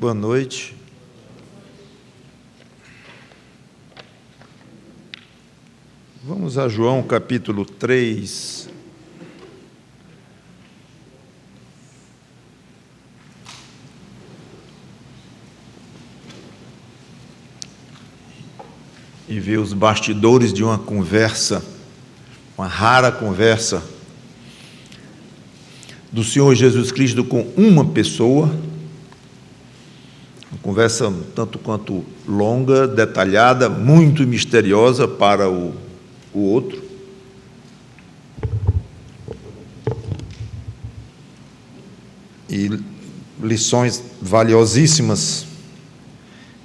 Boa noite. Vamos a João capítulo 3. E ver os bastidores de uma conversa, uma rara conversa do Senhor Jesus Cristo com uma pessoa, uma conversa tanto quanto longa, detalhada, muito misteriosa para o outro. E lições valiosíssimas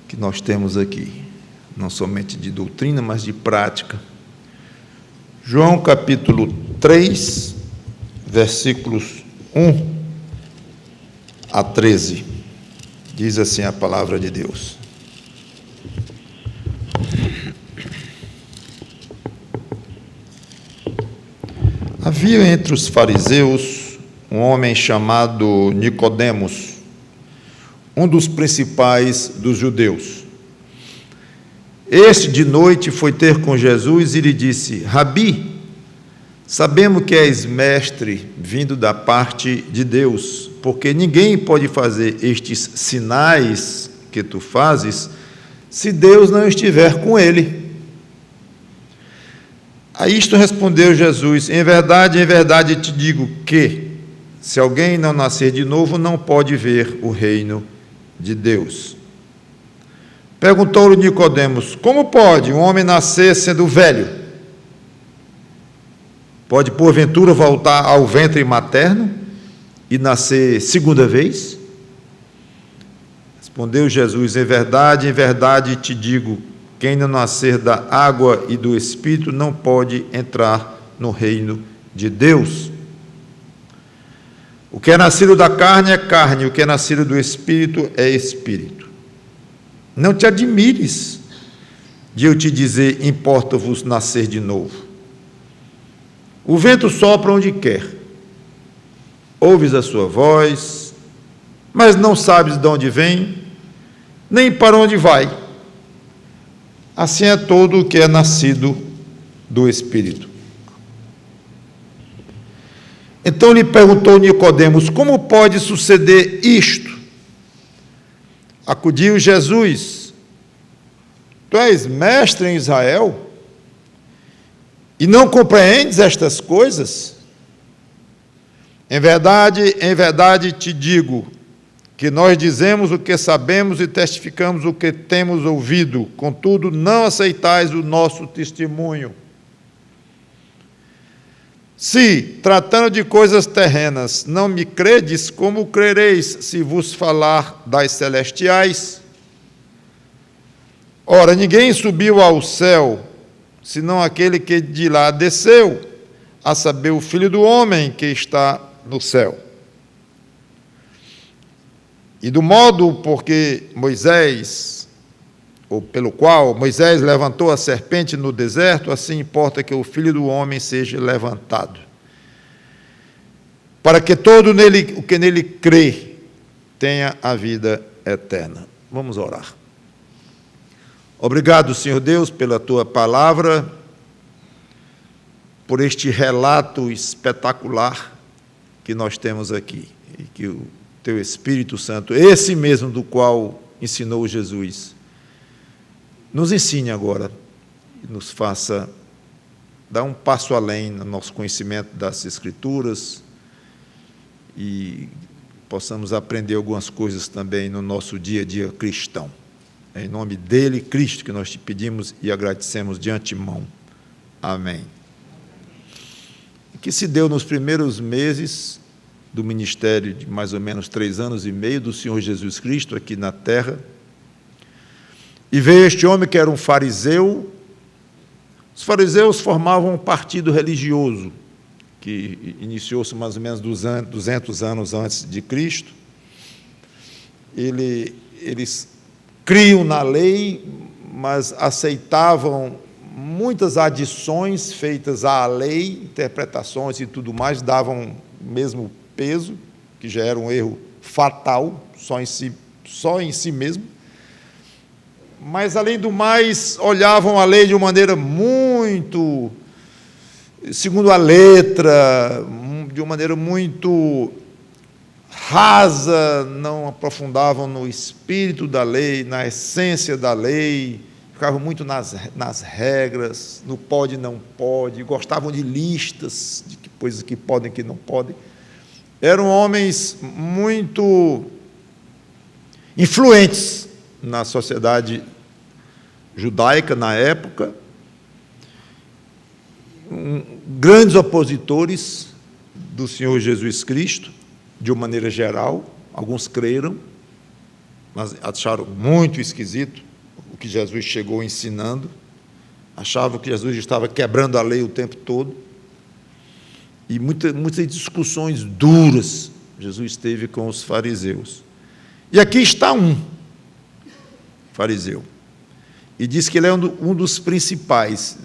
que nós temos aqui, não somente de doutrina, mas de prática. João capítulo 3, versículos 1 a 13, diz assim a palavra de Deus. Havia entre os fariseus um homem chamado Nicodemos, um dos principais dos judeus. Este de noite foi ter com Jesus e lhe disse: Rabi, sabemos que és mestre vindo da parte de Deus, porque ninguém pode fazer estes sinais que tu fazes se Deus não estiver com ele. A isto respondeu Jesus: em verdade te digo que, se alguém não nascer de novo, não pode ver o reino de Deus. Perguntou-lhe Nicodemos: como pode um homem nascer sendo velho? Pode, porventura, voltar ao ventre materno e nascer segunda vez? Respondeu Jesus: em verdade te digo, quem não nascer da água e do Espírito não pode entrar no reino de Deus. O que é nascido da carne é carne, o que é nascido do Espírito é Espírito. Não te admires de eu te dizer: importa-vos nascer de novo. O vento sopra onde quer, ouves a sua voz, mas não sabes de onde vem, nem para onde vai. Assim é todo o que é nascido do Espírito. Então lhe perguntou Nicodemos: como pode suceder isto? Acudiu Jesus: tu és mestre em Israel e não compreendes estas coisas? Em verdade te digo que nós dizemos o que sabemos e testificamos o que temos ouvido, contudo não aceitais o nosso testemunho. Se, tratando de coisas terrenas, não me credes, como crereis se vos falar das celestiais? Ora, ninguém subiu ao céu, senão aquele que de lá desceu, a saber, o Filho do Homem que está no céu. E do modo pelo qual Moisés levantou a serpente no deserto, assim importa que o Filho do Homem seja levantado, para que todo o que nele crê tenha a vida eterna. Vamos orar. Obrigado, Senhor Deus, pela Tua palavra, por este relato espetacular que nós temos aqui, e que o Teu Espírito Santo, esse mesmo do qual ensinou Jesus, nos ensine agora e nos faça dar um passo além no nosso conhecimento das Escrituras e possamos aprender algumas coisas também no nosso dia a dia cristão. É em nome dele, Cristo, que nós te pedimos e agradecemos de antemão. Amém. Que se deu nos primeiros meses do ministério de mais ou menos 3 anos e meio do Senhor Jesus Cristo aqui na terra. E veio este homem que era um fariseu. Os fariseus formavam um partido religioso que iniciou-se mais ou menos 200 anos antes de Cristo. Eles criam na lei, mas aceitavam muitas adições feitas à lei, interpretações e tudo mais, davam o mesmo peso, que já era um erro fatal, só em si só em si mesmo, mas, além do mais, olhavam a lei de uma maneira muito, segundo a letra, de uma maneira muito rasa, não aprofundavam no espírito da lei, na essência da lei, ficavam muito nas regras, no pode e não pode, gostavam de listas, de coisas que podem e que não podem. Eram homens muito influentes na sociedade judaica na época, grandes opositores do Senhor Jesus Cristo, de uma maneira geral. Alguns creram, mas acharam muito esquisito o que Jesus chegou ensinando, achavam que Jesus estava quebrando a lei o tempo todo, e muitas discussões duras Jesus teve com os fariseus. E aqui está um fariseu, e diz que ele é um dos principais.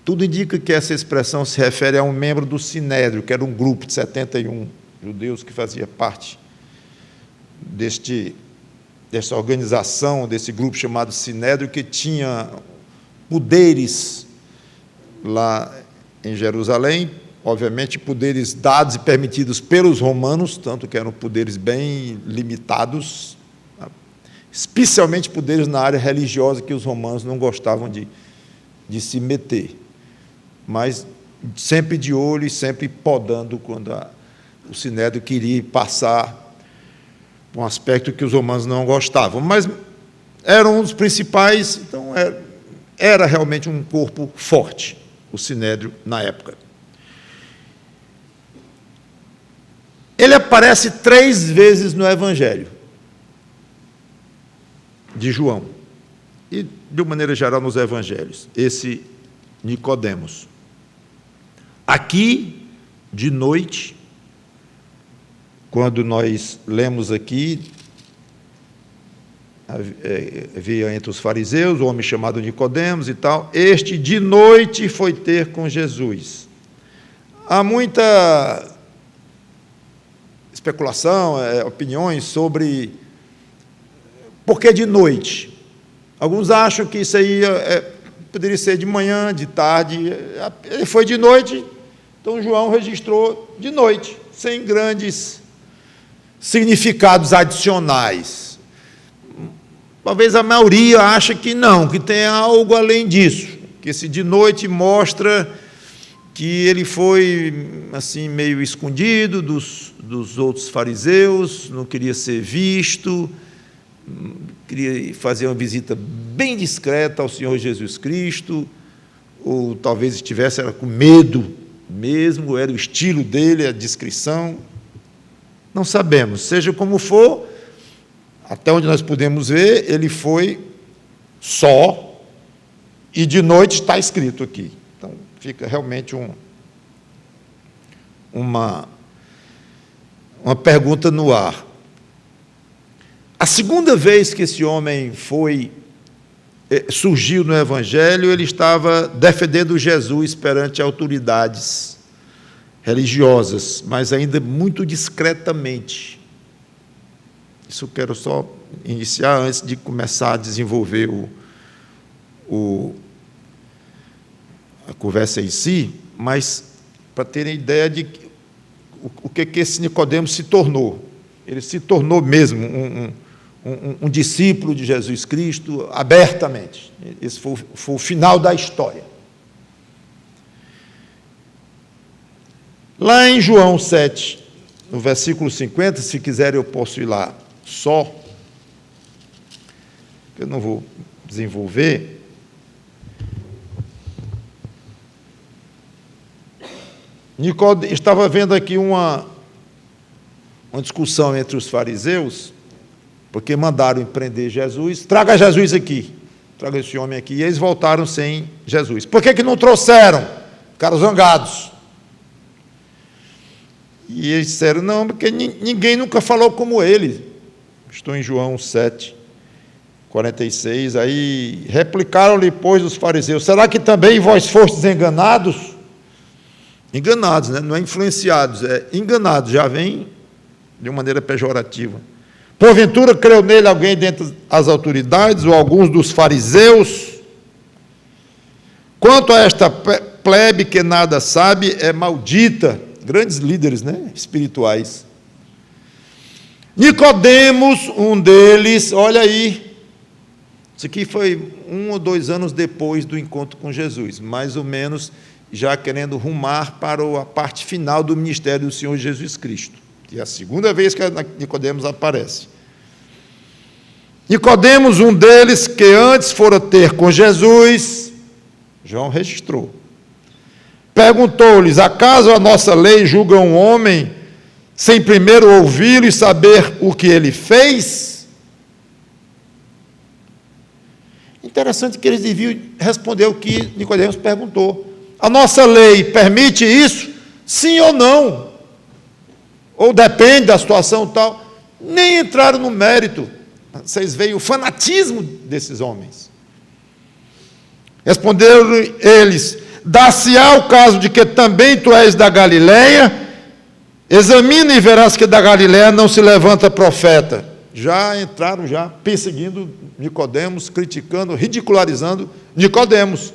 Tudo indica que essa expressão se refere a um membro do Sinédrio, que era um grupo de 71 judeus que fazia parte dessa organização, desse grupo chamado Sinédrio, que tinha poderes lá em Jerusalém, obviamente poderes dados e permitidos pelos romanos, tanto que eram poderes bem limitados, especialmente poderes na área religiosa, que os romanos não gostavam de se meter, mas sempre de olho e sempre podando quando o Sinédrio queria passar um aspecto que os romanos não gostavam. Mas era um dos principais, então era realmente um corpo forte, o Sinédrio na época. Ele aparece 3 vezes no Evangelho de João, e de uma maneira geral nos Evangelhos, esse Nicodemos. Aqui, de noite, quando nós lemos aqui, havia entre os fariseus um homem chamado Nicodemos e tal, este de noite foi ter com Jesus. Há muita especulação, opiniões sobre por que de noite. Alguns acham que isso aí poderia ser de manhã, de tarde. Ele foi de noite, então João registrou de noite, sem grandes significados adicionais. Talvez a maioria ache que não, que tem algo além disso, que esse de noite mostra que ele foi assim meio escondido dos outros fariseus, não queria ser visto, queria fazer uma visita bem discreta ao Senhor Jesus Cristo, ou talvez estivesse com medo mesmo, era o estilo dele, a discrição. Não sabemos, seja como for, até onde nós podemos ver, ele foi só, e de noite está escrito aqui. Então, fica realmente uma pergunta no ar. A segunda vez que esse homem surgiu no Evangelho, ele estava defendendo Jesus perante autoridades religiosas, mas ainda muito discretamente. Isso eu quero só iniciar antes de começar a desenvolver a conversa em si, mas para terem ideia de o que esse Nicodemos se tornou. Ele se tornou mesmo um discípulo de Jesus Cristo abertamente. Esse foi o final da história. Lá em João 7, no versículo 50, se quiserem eu posso ir lá só, eu não vou desenvolver. Nicodemos estava vendo aqui uma discussão entre os fariseus, porque mandaram prender Jesus. Traga Jesus aqui, traga esse homem aqui. E eles voltaram sem Jesus. Por que não trouxeram? Ficaram zangados. E eles disseram, não, porque ninguém nunca falou como ele. Estou em João 7, 46. Aí replicaram-lhe, pois, os fariseus, será que também vós fostes enganados? Enganados, né? Não é influenciados, é enganados, já vem de uma maneira pejorativa. Porventura creu nele alguém dentre as autoridades ou alguns dos fariseus? Quanto a esta plebe que nada sabe, é maldita. Grandes líderes, né, espirituais. Nicodemos, um deles, olha aí, isso aqui foi 1 ou 2 anos depois do encontro com Jesus, mais ou menos já querendo rumar para a parte final do ministério do Senhor Jesus Cristo. E é a segunda vez que Nicodemos aparece. Nicodemos, um deles, que antes fora ter com Jesus, João registrou, perguntou-lhes: acaso a nossa lei julga um homem sem primeiro ouvi-lo e saber o que ele fez? Interessante que eles deviam responder o que Nicodemos perguntou. A nossa lei permite isso? Sim ou não? Ou depende da situação tal? Nem entraram no mérito. Vocês veem o fanatismo desses homens. Responderam eles: dar-se-á o caso de que também tu és da Galileia? Examina e verás que da Galileia não se levanta profeta. Já entraram perseguindo Nicodemos, criticando, ridicularizando Nicodemos.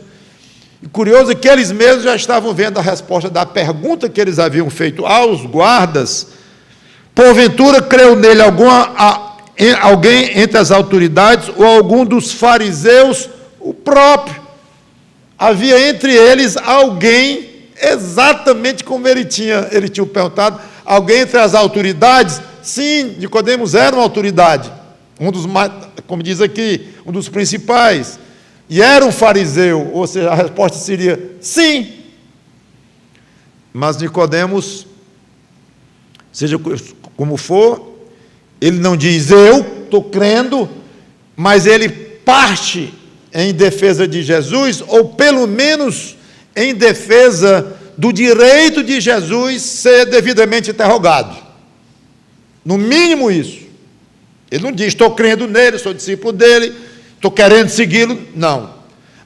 E curioso é que eles mesmos já estavam vendo a resposta da pergunta que eles haviam feito aos guardas. Porventura creu nele alguém entre as autoridades ou algum dos fariseus? O próprio. Havia entre eles alguém, exatamente como ele tinha perguntado, alguém entre as autoridades? Sim, Nicodemos era uma autoridade, um dos mais, como diz aqui, um dos principais, e era um fariseu, ou seja, a resposta seria sim. Mas Nicodemos, seja como for, ele não diz eu estou crendo, mas ele parte em defesa de Jesus, ou pelo menos em defesa do direito de Jesus ser devidamente interrogado. No mínimo isso. Ele não diz, estou crendo nele, sou discípulo dele, estou querendo segui-lo. Não.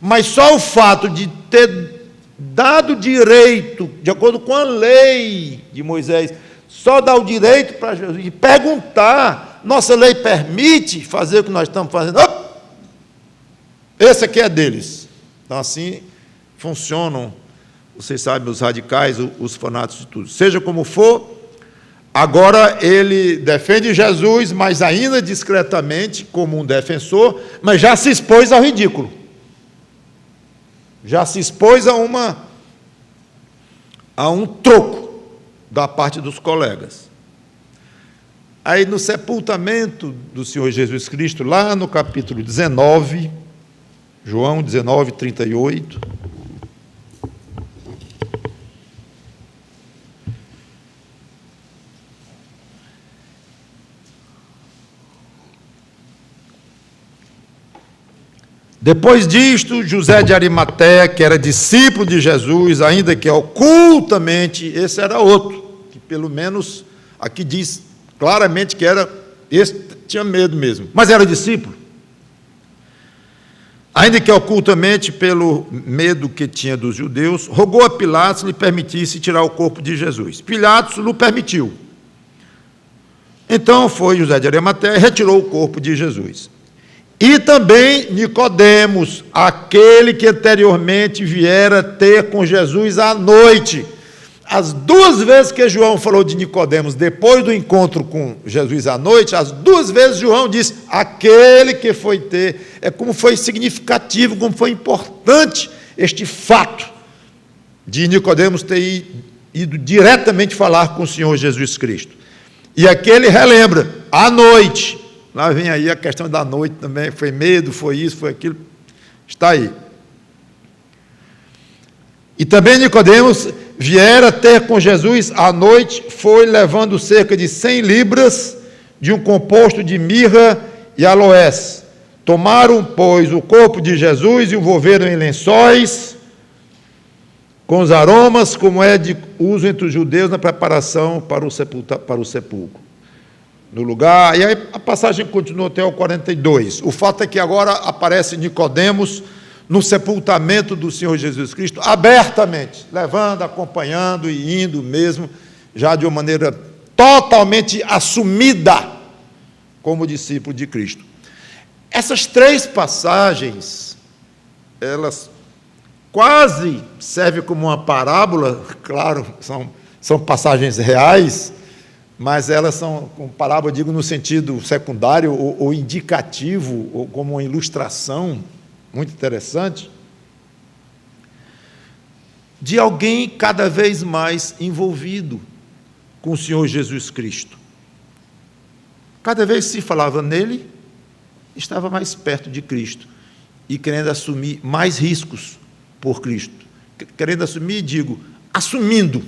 Mas só o fato de ter dado direito, de acordo com a lei de Moisés, só dar o direito para Jesus e perguntar, nossa lei permite fazer o que nós estamos fazendo? Esse aqui é deles. Então assim funcionam, vocês sabem, os radicais, os fanáticos de tudo. Seja como for, agora ele defende Jesus, mas ainda discretamente, como um defensor, mas já se expôs ao ridículo. Já se expôs a um troco da parte dos colegas. Aí no sepultamento do Senhor Jesus Cristo, lá no capítulo 19, João 19, 38, depois disto, José de Arimateia, que era discípulo de Jesus, ainda que ocultamente, esse era outro, que pelo menos aqui diz claramente que era, esse tinha medo mesmo, mas era discípulo. Ainda que ocultamente, pelo medo que tinha dos judeus, rogou a Pilatos lhe permitisse tirar o corpo de Jesus. Pilatos lhe permitiu. Então foi José de Arimateia e retirou o corpo de Jesus. E também Nicodemos, aquele que anteriormente viera ter com Jesus à noite. As 2 vezes que João falou de Nicodemos, depois do encontro com Jesus à noite, as 2 vezes João diz, aquele que foi ter, é como foi significativo, como foi importante este fato de Nicodemos ter ido diretamente falar com o Senhor Jesus Cristo. E aqui ele relembra, à noite. Lá vem aí a questão da noite também, foi medo, foi isso, foi aquilo, está aí. E também Nicodemos viera ter com Jesus à noite, foi levando cerca de 100 libras de um composto de mirra e aloés. Tomaram, pois, o corpo de Jesus e o envolveram em lençóis, com os aromas, como é de uso entre os judeus na preparação para o sepulcro. No lugar, e aí a passagem continua até o 42. O fato é que agora aparece Nicodemos no sepultamento do Senhor Jesus Cristo, abertamente, levando, acompanhando e indo mesmo, já de uma maneira totalmente assumida, como discípulo de Cristo. Essas 3 passagens, elas quase servem como uma parábola, claro, são passagens reais, mas elas são, como parábola, digo, no sentido secundário ou indicativo, ou como uma ilustração muito interessante, de alguém cada vez mais envolvido com o Senhor Jesus Cristo. Cada vez que se falava nele, estava mais perto de Cristo e querendo assumir mais riscos por Cristo. Querendo assumir, digo, assumindo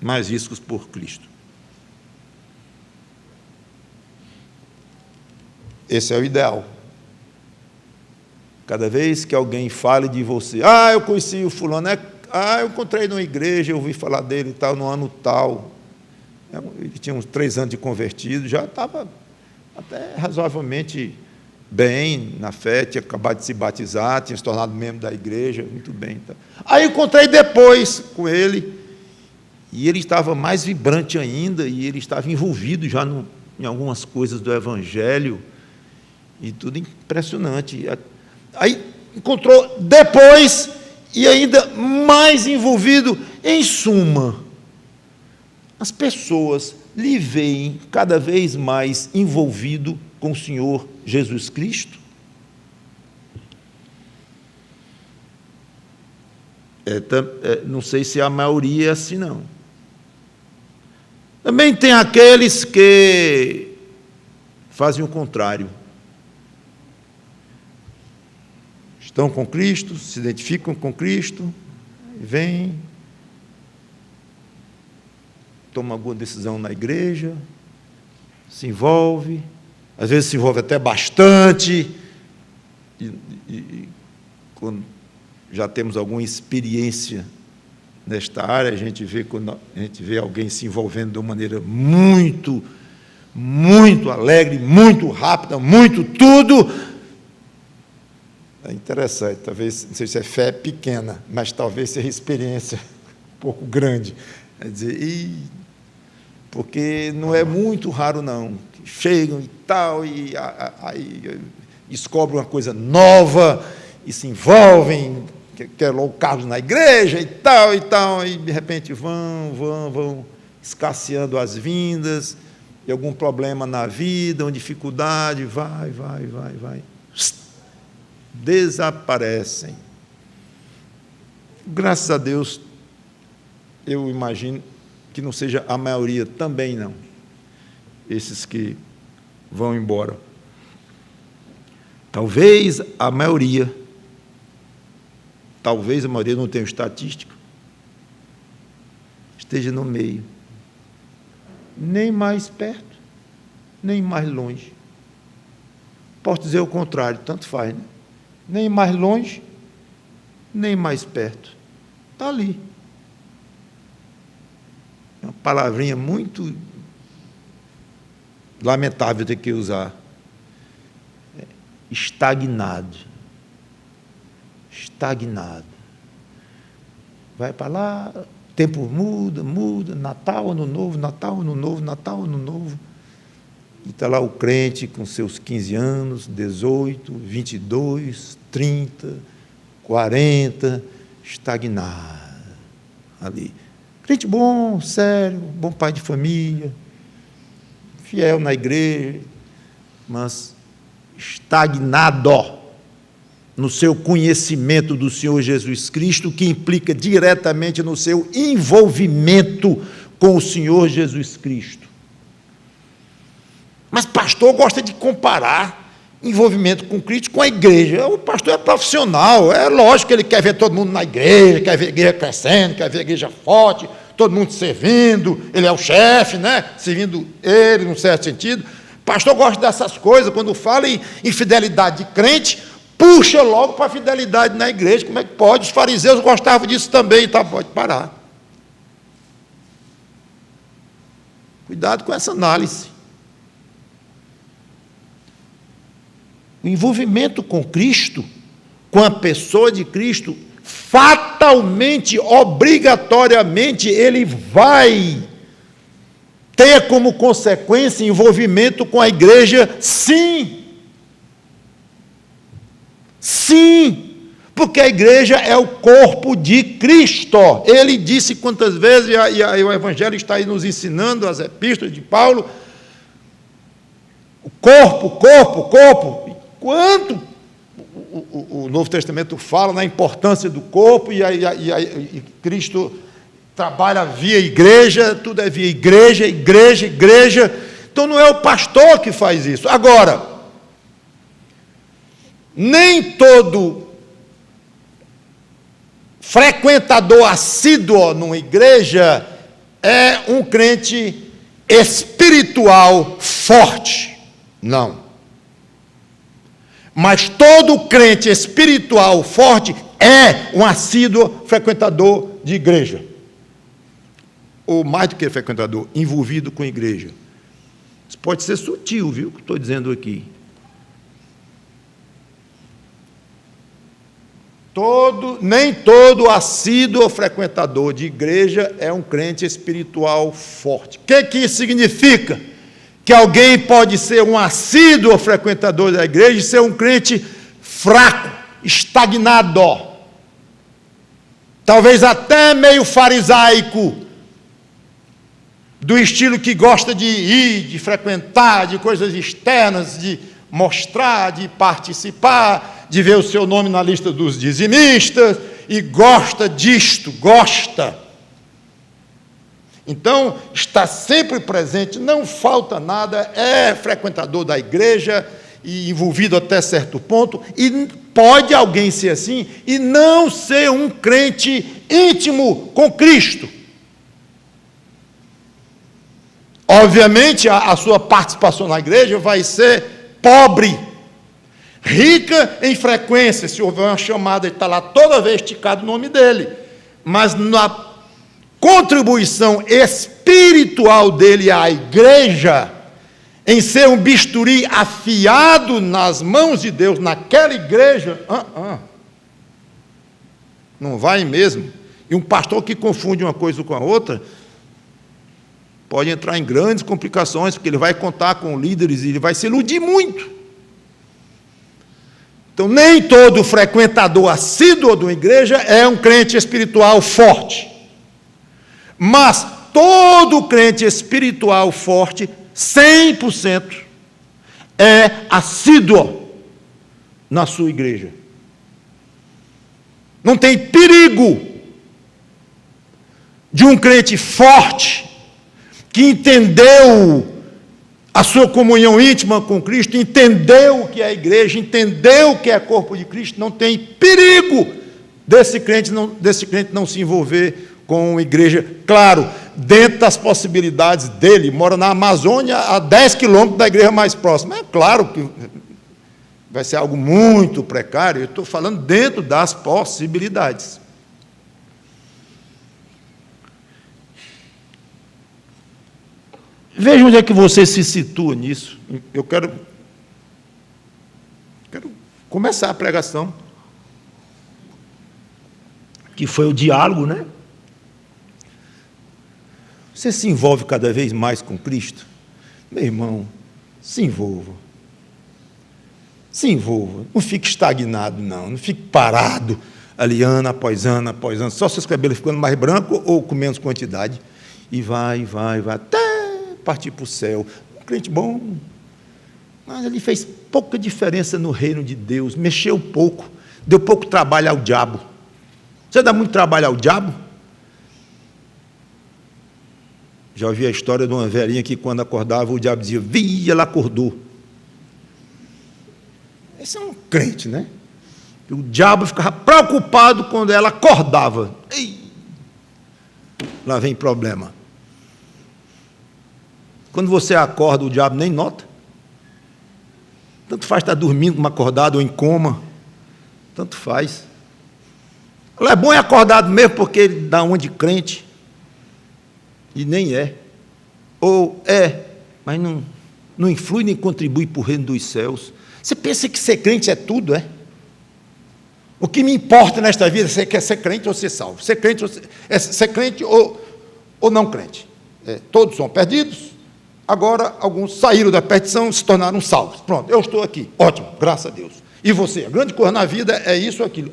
mais riscos por Cristo. Esse é o ideal. Cada vez que alguém fale de você, eu conheci o fulano, eu encontrei numa igreja, eu ouvi falar dele e tal, no ano tal. Ele tinha uns 3 anos de convertido, já estava até razoavelmente bem na fé, tinha acabado de se batizar, tinha se tornado membro da igreja, muito bem. Tá. Aí encontrei depois com ele, e ele estava mais vibrante ainda, e ele estava envolvido já em algumas coisas do Evangelho, e tudo impressionante. Aí encontrou depois, e ainda mais envolvido. Em suma, as pessoas lhe veem cada vez mais envolvido com o Senhor Jesus Cristo. Não sei se a maioria é assim, não. Também tem aqueles que fazem o contrário. Estão com Cristo, se identificam com Cristo, vêm, tomam alguma decisão na igreja, se envolve, às vezes se envolve até bastante, e quando já temos alguma experiência nesta área, a gente vê alguém se envolvendo de uma maneira muito, muito alegre, muito rápida, muito tudo. É interessante, talvez, não sei se é fé pequena, mas talvez seja experiência um pouco grande. Quer dizer, porque não é muito raro, não. Chegam e tal, e aí descobrem uma coisa nova, e se envolvem, quer logo cargos na igreja e tal, e de repente vão escasseando as vindas, e algum problema na vida, uma vai. Desaparecem. Graças a Deus, eu imagino que não seja a maioria também, não. Esses que vão embora. Talvez a maioria, não tenho estatística, esteja no meio. Nem mais perto, nem mais longe. Posso dizer o contrário, tanto faz, né? Nem mais longe, nem mais perto. Está ali. É uma palavrinha muito lamentável ter que usar. Estagnado. Vai para lá, tempo muda, Natal, Ano Novo. E está lá o crente com seus 15 anos, 18, 22, 30, 40, estagnado ali. Crente bom, sério, bom pai de família, fiel na igreja, mas estagnado no seu conhecimento do Senhor Jesus Cristo, que implica diretamente no seu envolvimento com o Senhor Jesus Cristo. Mas pastor gosta de comparar envolvimento com Cristo com a igreja. O pastor é profissional, é lógico que ele quer ver todo mundo na igreja, quer ver a igreja crescendo, quer ver a igreja forte, todo mundo servindo, ele é o chefe, né? Servindo ele, num certo sentido. Pastor gosta dessas coisas, quando fala em fidelidade de crente, puxa logo para a fidelidade na igreja. Como é que pode? Os fariseus gostavam disso também, tá? Pode parar. Cuidado com essa análise. O envolvimento com Cristo, com a pessoa de Cristo, fatalmente, obrigatoriamente, ele vai ter como consequência envolvimento com a igreja? Sim. Sim. Porque a igreja é o corpo de Cristo. Ele disse quantas vezes, e o Evangelho está aí nos ensinando, as epístolas de Paulo, o corpo. Quanto o Novo Testamento fala na importância do corpo, e Cristo trabalha via igreja, tudo é via igreja. Então não é o pastor que faz isso. Agora, nem todo frequentador assíduo numa igreja é um crente espiritual forte. Não. Mas todo crente espiritual forte é um assíduo frequentador de igreja. Ou mais do que frequentador, envolvido com a igreja. Isso pode ser sutil, viu, o que estou dizendo aqui. Nem todo assíduo frequentador de igreja é um crente espiritual forte. O que isso significa? Que alguém pode ser um assíduo frequentador da igreja e ser um crente fraco, estagnado, talvez até meio farisaico, do estilo que gosta de ir, de frequentar, de coisas externas, de mostrar, de participar, de ver o seu nome na lista dos dizimistas, e gosta disto, gosta. Então, está sempre presente, não falta nada, é frequentador da igreja, e envolvido até certo ponto, e pode alguém ser assim, e não ser um crente íntimo com Cristo. Obviamente, a sua participação na igreja vai ser pobre, rica em frequência, se houver uma chamada, ele está lá toda vez esticado o nome dele, mas na contribuição espiritual dele à igreja, em ser um bisturi afiado nas mãos de Deus, naquela igreja, não vai mesmo. E um pastor que confunde uma coisa com a outra, pode entrar em grandes complicações, porque ele vai contar com líderes e ele vai se iludir muito. Então, nem todo frequentador assíduo de uma igreja é um crente espiritual forte. Mas todo crente espiritual forte, 100%, é assíduo na sua igreja. Não tem perigo de um crente forte, que entendeu a sua comunhão íntima com Cristo, entendeu o que é a igreja, entendeu o que é o corpo de Cristo, não tem perigo desse crente não se envolver com a igreja. Claro, dentro das possibilidades dele, mora na Amazônia, a 10 quilômetros da igreja mais próxima. É claro que vai ser algo muito precário, eu estou falando dentro das possibilidades. Veja onde é que você se situa nisso. Eu quero começar a pregação, que foi o diálogo, né? Você se envolve cada vez mais com Cristo? Meu irmão, se envolva. Se envolva. Não fique estagnado, não fique parado ali ano após ano, só seus cabelos ficando mais brancos ou com menos quantidade. E vai, até partir para o céu. Um crente bom, mas ele fez pouca diferença no reino de Deus, mexeu pouco, deu pouco trabalho ao diabo. Você dá muito trabalho ao diabo? Já ouvi a história de uma velhinha que, quando acordava, o diabo dizia: "Vi, ela acordou". Esse é um crente, né? O diabo ficava preocupado quando ela acordava. Ei, lá vem problema. Quando você acorda, o diabo nem nota. Tanto faz estar dormindo como acordado ou em coma. Tanto faz. Ela é bom e acordado mesmo, porque ele dá uma de crente. E nem é. Ou é, mas não influi nem contribui para o reino dos céus. Você pensa que ser crente é tudo, é? O que me importa nesta vida é ser crente ou ser salvo. Ser crente ou não crente. todos são perdidos, agora alguns saíram da perdição e se tornaram salvos. Pronto, eu estou aqui, ótimo, graças a Deus. E você? A grande coisa na vida é isso ou aquilo?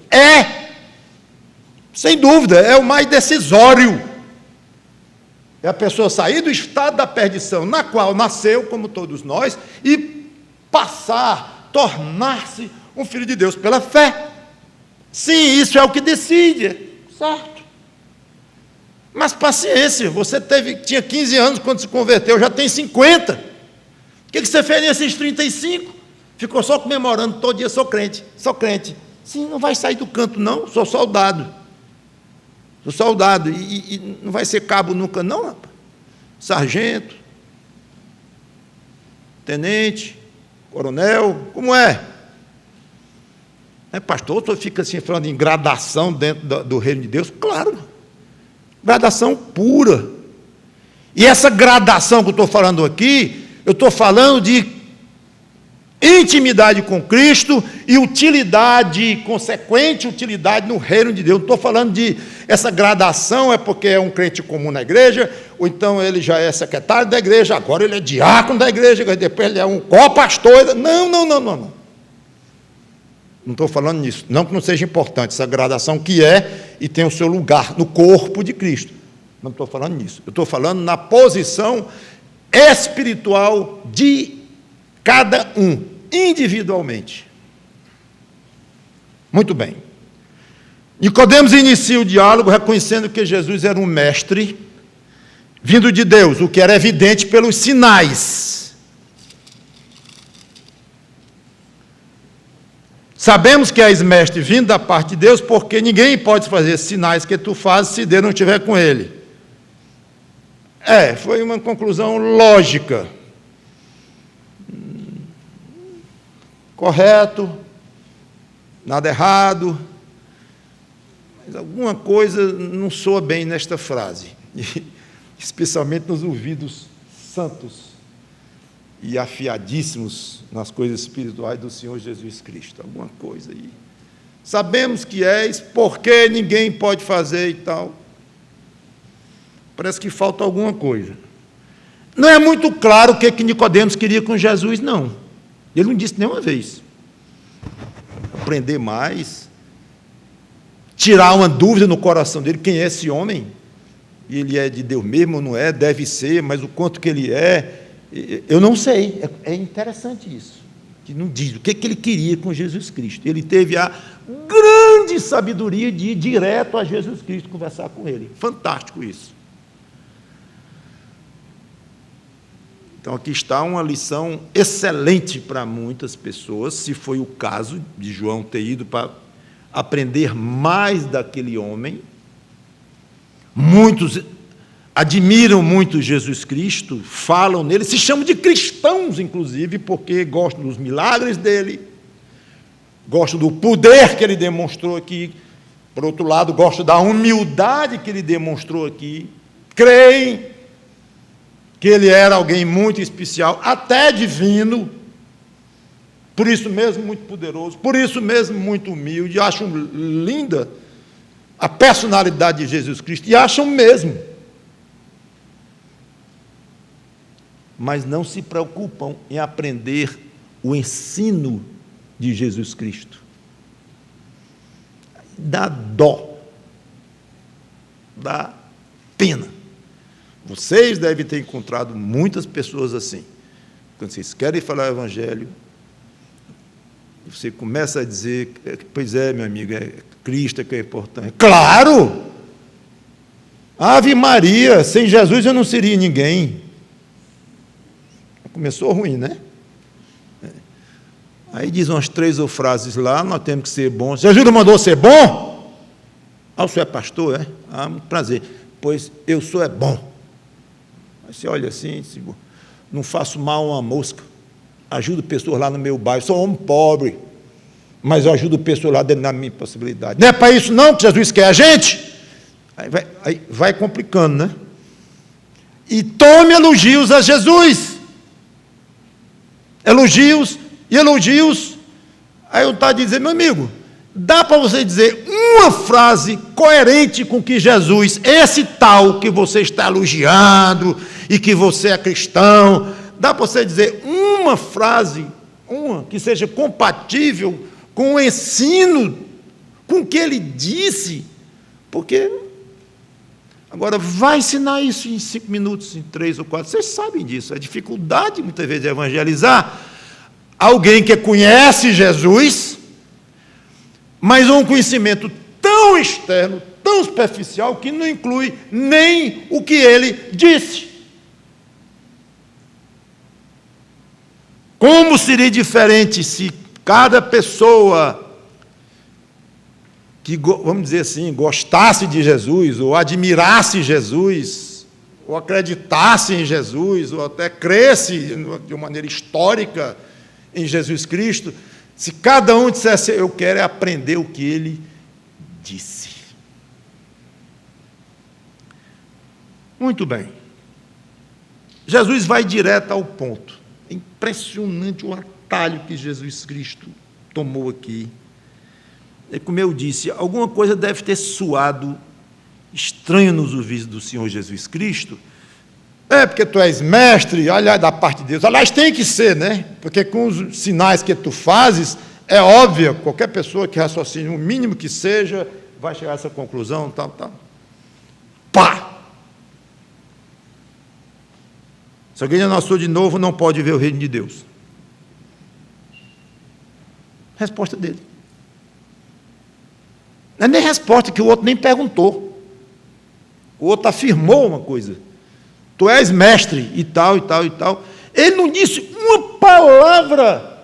Sem dúvida, é o mais decisório. É a pessoa sair do estado da perdição na qual nasceu, como todos nós, e passar, tornar-se um filho de Deus pela fé. Sim, isso é o que decide, certo? Mas paciência, você tinha 15 anos quando se converteu, já tem 50. O que você fez nesses 35? Ficou só comemorando todo dia, sou crente, sou crente. Sim, não vai sair do canto não, sou soldado. Sou soldado, e não vai ser cabo nunca não, rapaz. Sargento, tenente, coronel, como é? Pastor, o senhor fica assim falando em gradação dentro do reino de Deus? Claro, gradação pura. E essa gradação que eu estou falando aqui, eu estou falando de intimidade com Cristo e utilidade, consequente utilidade no reino de Deus. Não estou falando de essa gradação, é porque é um crente comum na igreja, ou então ele já é secretário da igreja, agora ele é diácono da igreja, depois ele é um co-pastor. Não. Não estou falando nisso. Não que não seja importante essa gradação que é e tem o seu lugar no corpo de Cristo. Não estou falando nisso. Eu estou falando na posição espiritual de cada um, individualmente. Muito bem. Nicodemos inicia o diálogo reconhecendo que Jesus era um mestre vindo de Deus, o que era evidente pelos sinais. Sabemos que és mestre vindo da parte de Deus, porque ninguém pode fazer sinais que tu fazes se Deus não estiver com ele. Foi uma conclusão lógica. Correto, nada errado, mas alguma coisa não soa bem nesta frase, especialmente nos ouvidos santos e afiadíssimos nas coisas espirituais do Senhor Jesus Cristo. Alguma coisa aí. Sabemos que és, porque ninguém pode fazer e tal. Parece que falta alguma coisa. Não é muito claro o que Nicodemos queria com Jesus, não. Ele não disse nenhuma vez. Aprender mais, tirar uma dúvida no coração dele, quem é esse homem? Ele é de Deus mesmo ou não é? Deve ser, mas o quanto que ele é, eu não sei. É interessante isso, que não diz o que ele queria com Jesus Cristo. Ele teve a grande sabedoria de ir direto a Jesus Cristo conversar com ele. Fantástico isso. Então, aqui está uma lição excelente para muitas pessoas, se foi o caso de João ter ido para aprender mais daquele homem. Muitos admiram muito Jesus Cristo, falam nele, se chamam de cristãos, inclusive, porque gostam dos milagres dele, gostam do poder que ele demonstrou aqui, por outro lado, gostam da humildade que ele demonstrou aqui, creem que ele era alguém muito especial, até divino, por isso mesmo muito poderoso, por isso mesmo muito humilde. Acham linda a personalidade de Jesus Cristo, e acham mesmo. Mas não se preocupam em aprender o ensino de Jesus Cristo. Dá dó, dá pena. Vocês devem ter encontrado muitas pessoas assim. Quando vocês querem falar o Evangelho, você começa a dizer, pois é, meu amigo, é Cristo que é importante. Claro! Ave Maria, sem Jesus eu não seria ninguém. Começou ruim, né? Aí diz umas 3 frases lá, nós temos que ser bons. Jesus não mandou ser bom? O senhor é pastor, é? Muito prazer. Pois eu sou bom. Você olha assim, não faço mal a uma mosca, ajudo pessoas lá no meu bairro, sou homem pobre, mas eu ajudo pessoas lá dentro da minha possibilidade. Não é para isso não que Jesus quer a gente? Aí vai complicando, né? E tome elogios a Jesus. Elogios e elogios. Aí eu estava dizendo, meu amigo, Dá para você dizer uma frase coerente com que Jesus, esse tal que você está elogiando e que você é cristão, dá para você dizer uma frase, uma que seja compatível com o ensino, com o que ele disse? Porque agora vai ensinar isso em 5 minutos, em 3 ou 4. Vocês sabem disso. A dificuldade muitas vezes de evangelizar alguém que conhece Jesus, mas um conhecimento tão externo, tão superficial, que não inclui nem o que ele disse. Como seria diferente se cada pessoa que, vamos dizer assim, gostasse de Jesus, ou admirasse Jesus, ou acreditasse em Jesus, ou até cresce de uma maneira histórica em Jesus Cristo, se cada um dissesse: eu quero aprender o que ele disse. Muito bem. Jesus vai direto ao ponto. É impressionante o atalho que Jesus Cristo tomou aqui. E como eu disse, alguma coisa deve ter soado estranho nos ouvidos do Senhor Jesus Cristo. É porque tu és mestre, olha, da parte de Deus. Aliás, tem que ser, né? Porque com os sinais que tu fazes, é óbvio, qualquer pessoa que raciocine, o mínimo que seja, vai chegar a essa conclusão, tal. Pá! Se alguém já nasceu de novo, não pode ver o reino de Deus. Resposta dele. Não é nem resposta, que o outro nem perguntou. O outro afirmou uma coisa. Tu és mestre, e tal, e tal, e tal. Ele não disse uma palavra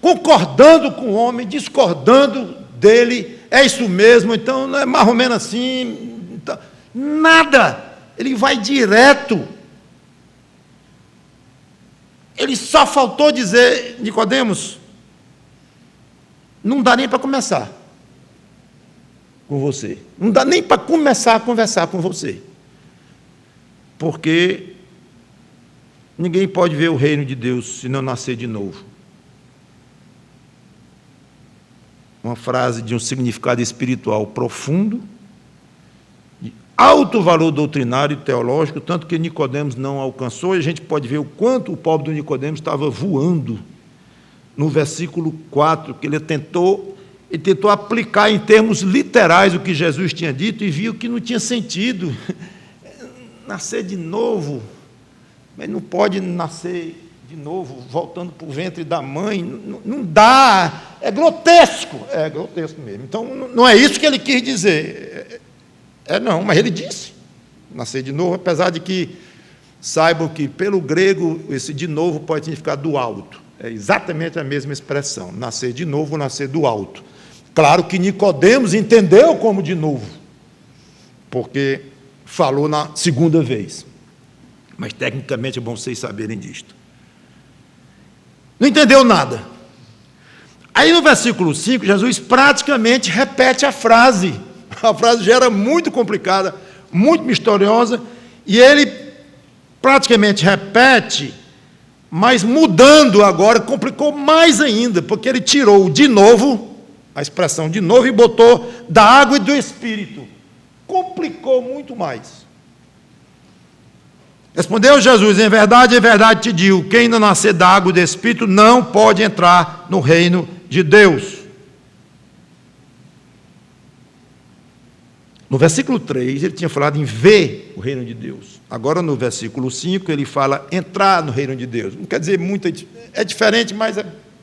concordando com o homem, discordando dele. É isso mesmo, então não é mais ou menos assim. Então, nada. Ele vai direto. Ele só faltou dizer: Nicodemos, não dá nem para começar com você. Não dá nem para começar a conversar com você. Porque ninguém pode ver o reino de Deus se não nascer de novo. Uma frase de um significado espiritual profundo, de alto valor doutrinário e teológico, tanto que Nicodemos não alcançou, e a gente pode ver o quanto o pobre do Nicodemos estava voando no versículo 4, que ele tentou aplicar em termos literais o que Jesus tinha dito e viu que não tinha sentido. Nascer de novo, mas não pode nascer de novo voltando para o ventre da mãe, não dá, é grotesco mesmo. Então não é isso que ele quis dizer, não, mas ele disse, nascer de novo, apesar de que saibam que pelo grego esse de novo pode significar do alto, é exatamente a mesma expressão, nascer de novo, nascer do alto. Claro que Nicodemos entendeu como de novo, porque falou na segunda vez. Mas, tecnicamente, é bom vocês saberem disto. Não entendeu nada. Aí, no versículo 5, Jesus praticamente repete a frase. A frase já era muito complicada, muito misteriosa, e ele praticamente repete, mas mudando agora, complicou mais ainda, porque ele tirou de novo, a expressão de novo, e botou da água e do Espírito. Complicou muito mais. Respondeu Jesus: em verdade te digo, quem não nascer da água e do Espírito não pode entrar no reino de Deus. No versículo 3, ele tinha falado em ver o reino de Deus. Agora, no versículo 5, ele fala entrar no reino de Deus. Não quer dizer muito, é diferente, mas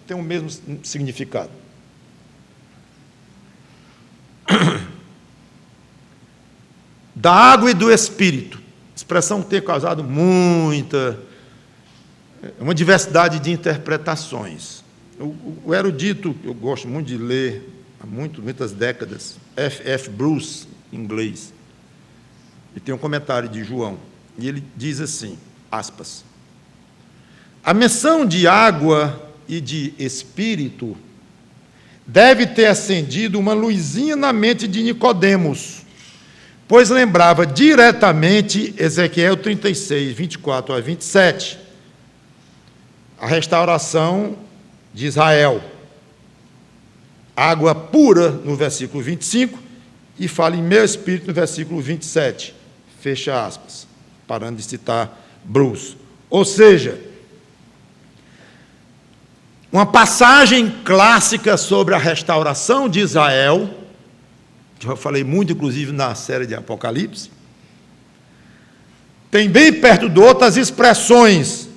tem o mesmo significado. Da água e do Espírito, expressão que tem causado uma diversidade de interpretações. O erudito, eu gosto muito de ler, há muitas décadas, F. Bruce, em inglês, e tem um comentário de João, e ele diz assim, aspas, a menção de água e de Espírito deve ter acendido uma luzinha na mente de Nicodemos, pois lembrava diretamente Ezequiel 36, 24 a 27, a restauração de Israel. água pura no versículo 25 e fala em meu espírito no versículo 27. Fecha aspas, parando de citar Bruce. Ou seja, uma passagem clássica sobre a restauração de Israel, que eu falei muito, inclusive, na série de Apocalipse, tem bem perto do outro as expressões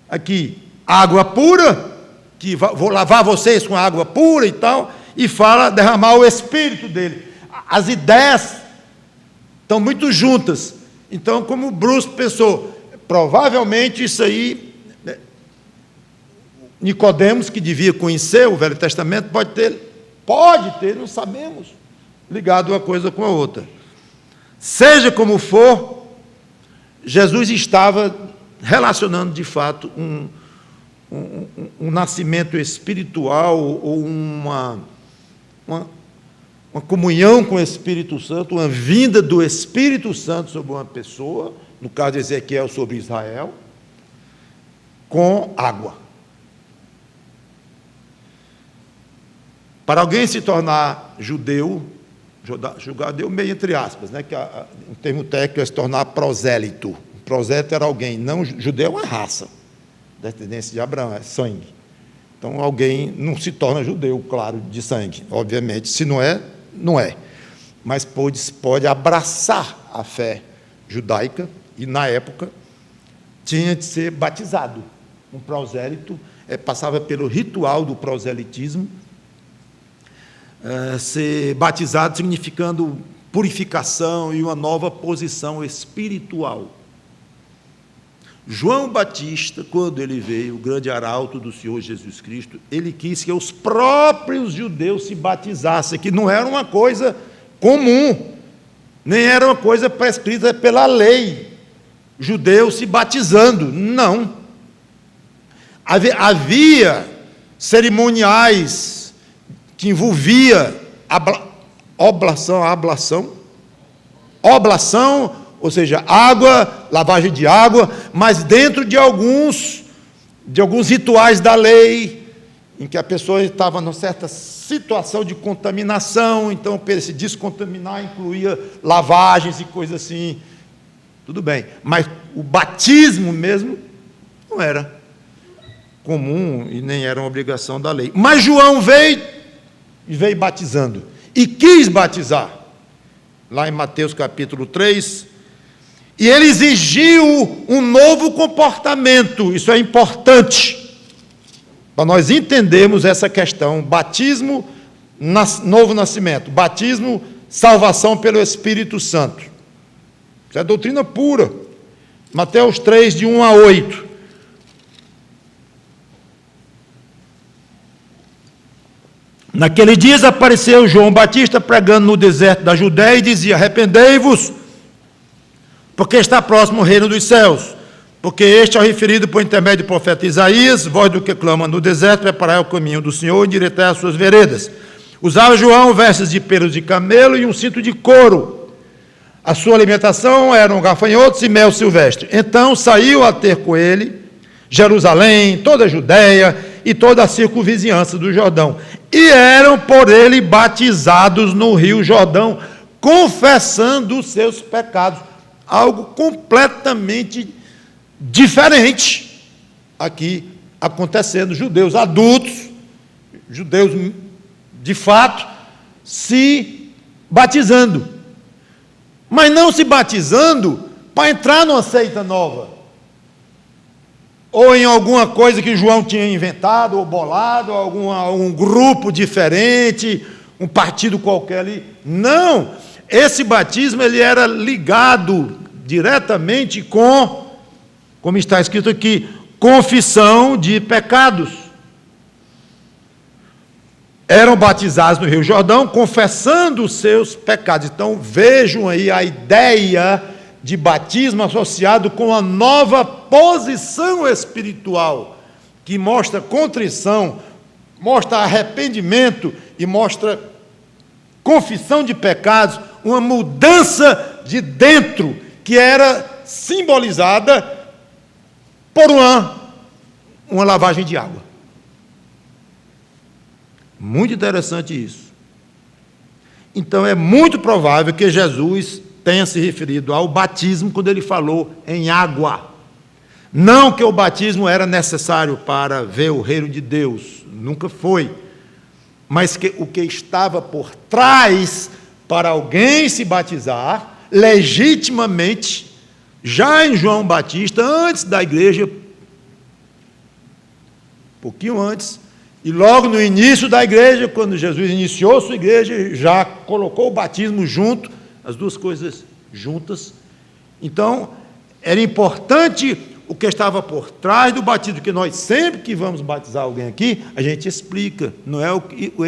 aqui, água pura, que vou lavar vocês com água pura e tal, e fala derramar o Espírito dele. As ideias estão muito juntas. Então, como Bruce pensou, provavelmente isso aí, Nicodemos, que devia conhecer o Velho Testamento, pode ter, não sabemos, ligado uma coisa com a outra. Seja como for, Jesus estava relacionando de fato um nascimento espiritual ou uma comunhão com o Espírito Santo, uma vinda do Espírito Santo sobre uma pessoa, no caso de Ezequiel sobre Israel, com água. Para alguém se tornar judeu meio entre aspas, né, que o termo técnico é se tornar prosélito. Prosélito era alguém, não judeu é uma raça, descendência de Abraão, é sangue. Então alguém não se torna judeu, claro, de sangue, obviamente. Se não é, não é. Mas pode abraçar a fé judaica e, na época, tinha de ser batizado. Um prosélito passava pelo ritual do proselitismo, ser batizado significando purificação e uma nova posição espiritual. João Batista, quando ele veio, o grande arauto do Senhor Jesus Cristo, ele quis que os próprios judeus se batizassem, que não era uma coisa comum, nem era uma coisa prescrita pela lei, judeus se batizando, não. Havia cerimoniais que envolvia oblação, ou seja, água, lavagem de água, mas dentro de alguns rituais da lei, em que a pessoa estava numa certa situação de contaminação, então, para se descontaminar, incluía lavagens e coisas assim. Tudo bem, mas o batismo mesmo não era comum e nem era uma obrigação da lei. Mas João veio batizando e quis batizar, lá em Mateus capítulo 3, e ele exigiu um novo comportamento. Isso é importante para nós entendermos essa questão: batismo, novo nascimento, batismo, salvação pelo Espírito Santo. Isso é doutrina pura. Mateus 3, de 1 a 8. Naquele dia apareceu João Batista pregando no deserto da Judéia e dizia: arrependei-vos, porque está próximo o reino dos céus. Porque este é o referido por intermédio do profeta Isaías: voz do que clama no deserto, preparai o caminho do Senhor e endireitai as suas veredas. Usava João vestes de pelos de camelo e um cinto de couro. A sua alimentação eram gafanhotos e mel silvestre. Então saiu a ter com ele Jerusalém, toda a Judéia e toda a circunvizinhança do Jordão. E eram por ele batizados no rio Jordão, confessando os seus pecados. Algo completamente diferente aqui acontecendo. Judeus adultos, judeus de fato, se batizando. Mas não se batizando para entrar numa seita nova, ou em alguma coisa que João tinha inventado ou bolado, algum grupo diferente, um partido qualquer ali. Não, esse batismo ele era ligado diretamente com, como está escrito aqui, confissão de pecados. Eram batizados no Rio Jordão, confessando os seus pecados. Então vejam aí a ideia de batismo associado com a nova posição espiritual, que mostra contrição, mostra arrependimento e mostra confissão de pecados, uma mudança de dentro, que era simbolizada por uma lavagem de água. Muito interessante isso. Então, é muito provável que Jesus tenha se referido ao batismo quando ele falou em água. Não que o batismo era necessário para ver o reino de Deus, nunca foi. Mas que o que estava por trás para alguém se batizar legitimamente, já em João Batista, antes da igreja, um pouquinho antes, e logo no início da igreja, quando Jesus iniciou sua igreja, já colocou o batismo junto, as duas coisas juntas. Então, era importante o que estava por trás do batismo, que nós sempre que vamos batizar alguém aqui, a gente explica, não é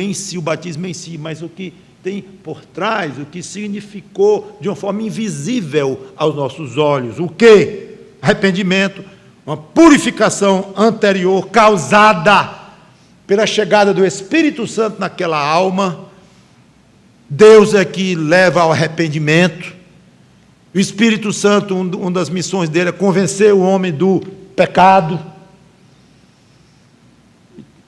em si, o batismo em si, mas o que tem por trás, o que significou de uma forma invisível aos nossos olhos. O quê? Arrependimento, uma purificação anterior causada pela chegada do Espírito Santo naquela alma. Deus é que leva ao arrependimento. O Espírito Santo, uma das missões dele é convencer o homem do pecado.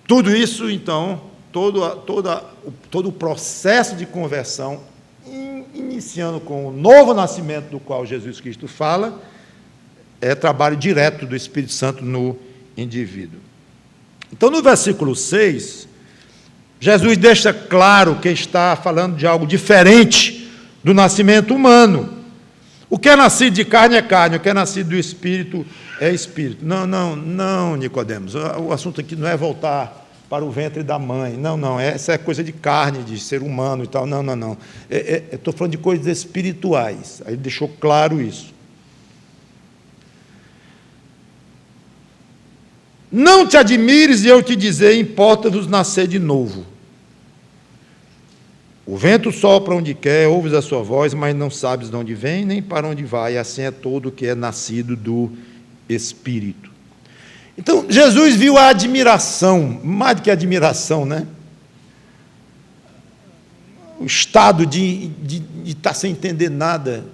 Tudo isso, então, todo o processo de conversão, iniciando com o novo nascimento do qual Jesus Cristo fala, é trabalho direto do Espírito Santo no indivíduo. Então, no versículo 6, Jesus deixa claro que está falando de algo diferente do nascimento humano. O que é nascido de carne é carne, o que é nascido do Espírito é Espírito. Não, Nicodemos, o assunto aqui não é voltar para o ventre da mãe, não, essa é coisa de carne, de ser humano e tal, não. Estou falando de coisas espirituais, aí ele deixou claro isso. Não te admires de eu te dizer, importa-vos nascer de novo. O vento sopra onde quer, ouves a sua voz, mas não sabes de onde vem, nem para onde vai. Assim é todo o que é nascido do Espírito. Então, Jesus viu a admiração, mais do que admiração, né? O estado de estar sem entender nada,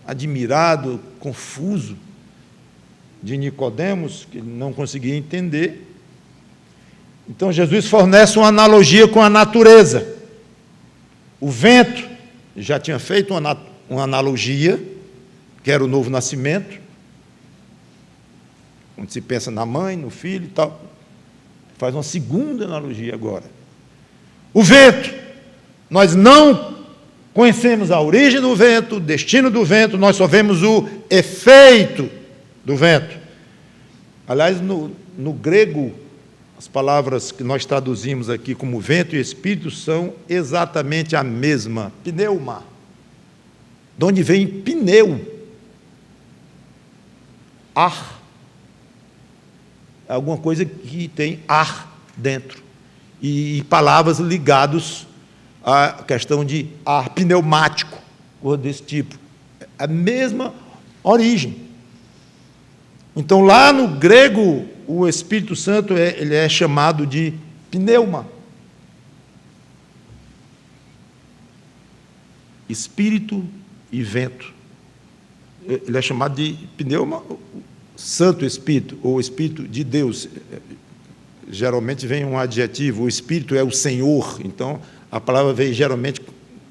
admirado, confuso, de Nicodemos, que não conseguia entender. Então, Jesus fornece uma analogia com a natureza. O vento, já tinha feito uma analogia, que era o novo nascimento, onde se pensa na mãe, no filho e tal. Faz uma segunda analogia agora. O vento, nós não conhecemos a origem do vento, o destino do vento, nós só vemos o efeito do vento. Aliás, no grego, as palavras que nós traduzimos aqui como vento e espírito são exatamente a mesma, pneuma. De onde vem pneu? Ar. Alguma coisa que tem ar dentro. E palavras ligadas à questão de ar pneumático, coisa desse tipo. A mesma origem. Então, lá no grego, o Espírito Santo ele é chamado de pneuma. Espírito e vento. Ele é chamado de pneuma, Santo Espírito, ou Espírito de Deus. Geralmente vem um adjetivo, o Espírito é o Senhor, então a palavra vem geralmente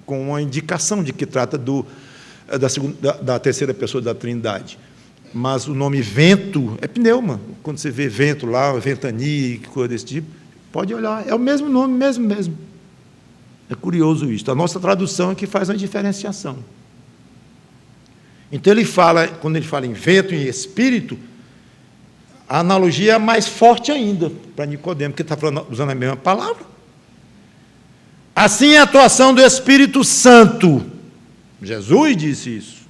com uma indicação de que trata da terceira pessoa da Trindade. Mas o nome vento é pneuma. Quando você vê vento lá, ventania, coisa desse tipo, pode olhar, é o mesmo nome, mesmo. É curioso isso. A nossa tradução é que faz uma diferenciação. Então ele fala, quando ele fala em vento e espírito, a analogia é mais forte ainda para Nicodemo, porque está usando a mesma palavra. Assim é a atuação do Espírito Santo. Jesus disse isso.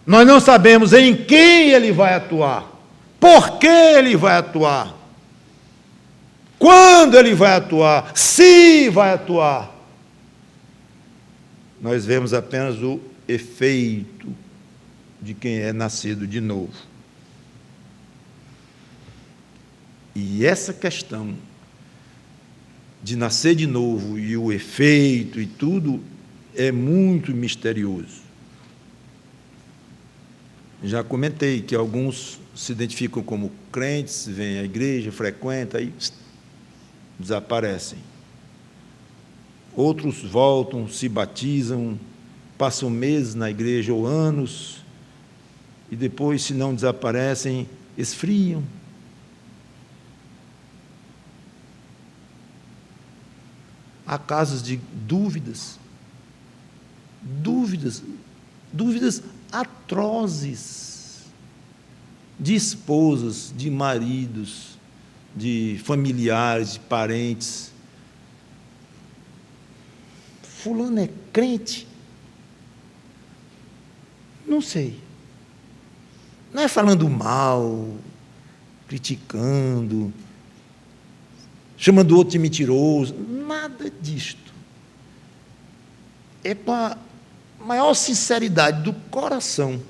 Nós não sabemos em quem ele vai atuar, por que ele vai atuar, quando ele vai atuar, se vai atuar. Nós vemos apenas o efeito de quem é nascido de novo. E essa questão de nascer de novo e o efeito e tudo é muito misterioso. Já comentei que alguns se identificam como crentes, vêm à igreja, frequentam, aí desaparecem. Outros voltam, se batizam, passam meses na igreja ou anos, e depois, se não desaparecem, esfriam. Há casos de dúvidas atrozes, de esposas, de maridos, de familiares, de parentes. Fulano é crente? Não sei. Não é falando mal, criticando, chamando o outro de mentiroso, nada disto. É com a maior sinceridade do coração,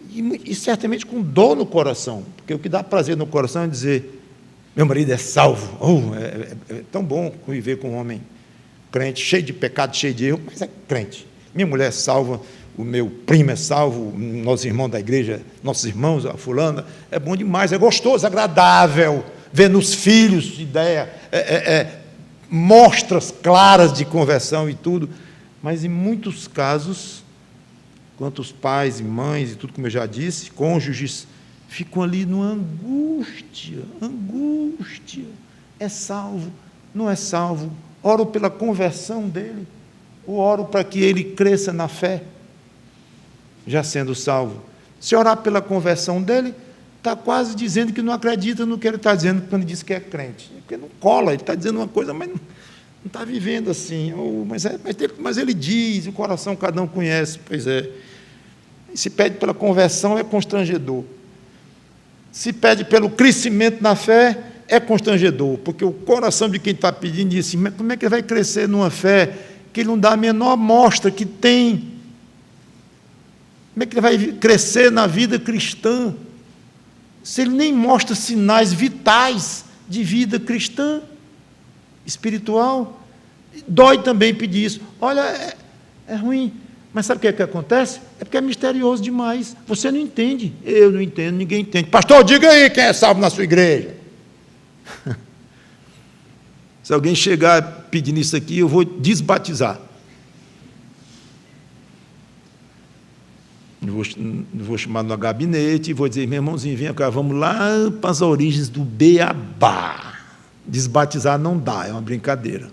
e certamente com dor no coração, porque o que dá prazer no coração é dizer: meu marido é salvo. É tão bom conviver com um homem crente, cheio de pecado, cheio de erro, mas é crente. Minha mulher é salva, o meu primo é salvo, nossos irmãos da igreja, nossos irmãos, a fulana, é bom demais, é gostoso, agradável, ver nos filhos ideia, mostras claras de conversão e tudo, mas em muitos casos, quantos pais e mães e tudo, como eu já disse, cônjuges, ficam ali numa angústia, é salvo, não é salvo, oro pela conversão dele, ou oro para que ele cresça na fé, já sendo salvo. Se orar pela conversão dele, está quase dizendo que não acredita no que ele está dizendo quando diz que é crente. Porque não cola, ele está dizendo uma coisa, mas não está vivendo assim. Mas ele diz, o coração cada um conhece, pois é. Se pede pela conversão, é constrangedor. Se pede pelo crescimento na fé, é constrangedor, porque o coração de quem está pedindo diz assim: mas como é que ele vai crescer numa fé que ele não dá a menor amostra que tem? Como é que ele vai crescer na vida cristã se ele nem mostra sinais vitais de vida cristã, espiritual? Dói também pedir isso. Olha, é ruim, mas sabe o que é que acontece? É porque é misterioso demais. Você não entende, eu não entendo, ninguém entende. Pastor, diga aí quem é salvo na sua igreja. Se alguém chegar pedindo isso aqui, eu vou desbatizar. Vou chamar no gabinete e vou dizer: meu irmãozinho, vem cá, vamos lá para as origens do beabá. Desbatizar não dá, é uma brincadeira.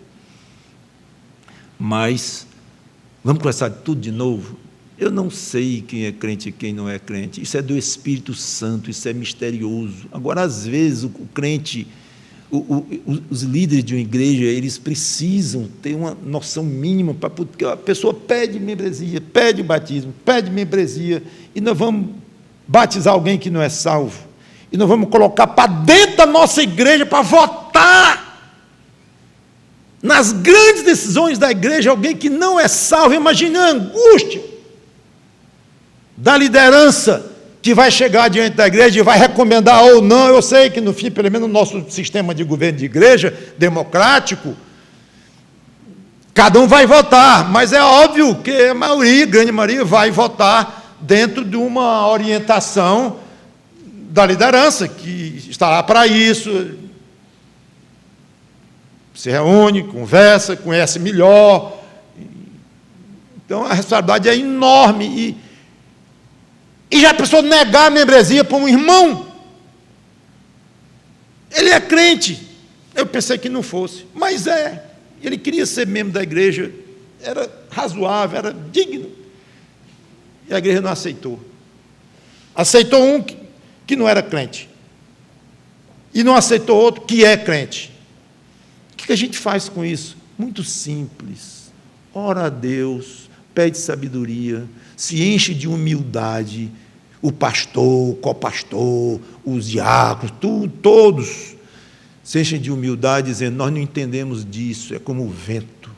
Mas, vamos começar tudo de novo? Eu não sei quem é crente e quem não é crente. Isso é do Espírito Santo, isso é misterioso. Agora, às vezes, o crente, os líderes de uma igreja, eles precisam ter uma noção mínima, porque a pessoa pede membresia, pede batismo, pede membresia, e nós vamos batizar alguém que não é salvo, e nós vamos colocar para dentro da nossa igreja para votar nas grandes decisões da igreja alguém que não é salvo. Imagine a angústia da liderança que vai chegar diante da igreja e vai recomendar ou não. Eu sei que, no fim, pelo menos no nosso sistema de governo de igreja, democrático, cada um vai votar, mas é óbvio que a maioria, grande maioria, vai votar dentro de uma orientação da liderança, que está lá para isso, se reúne, conversa, conhece melhor. Então, a responsabilidade é enorme. E já a pessoa negar a membresia para um irmão, ele é crente. Eu pensei que não fosse, mas ele queria ser membro da igreja, era razoável, era digno, e a igreja não aceitou. Aceitou um que não era crente, e não aceitou outro que é crente. O que a gente faz com isso? Muito simples: ora a Deus, pede sabedoria, se enche de humildade. O pastor, o copastor, os diáconos, todos se enchem de humildade, dizendo: nós não entendemos disso, é como o vento.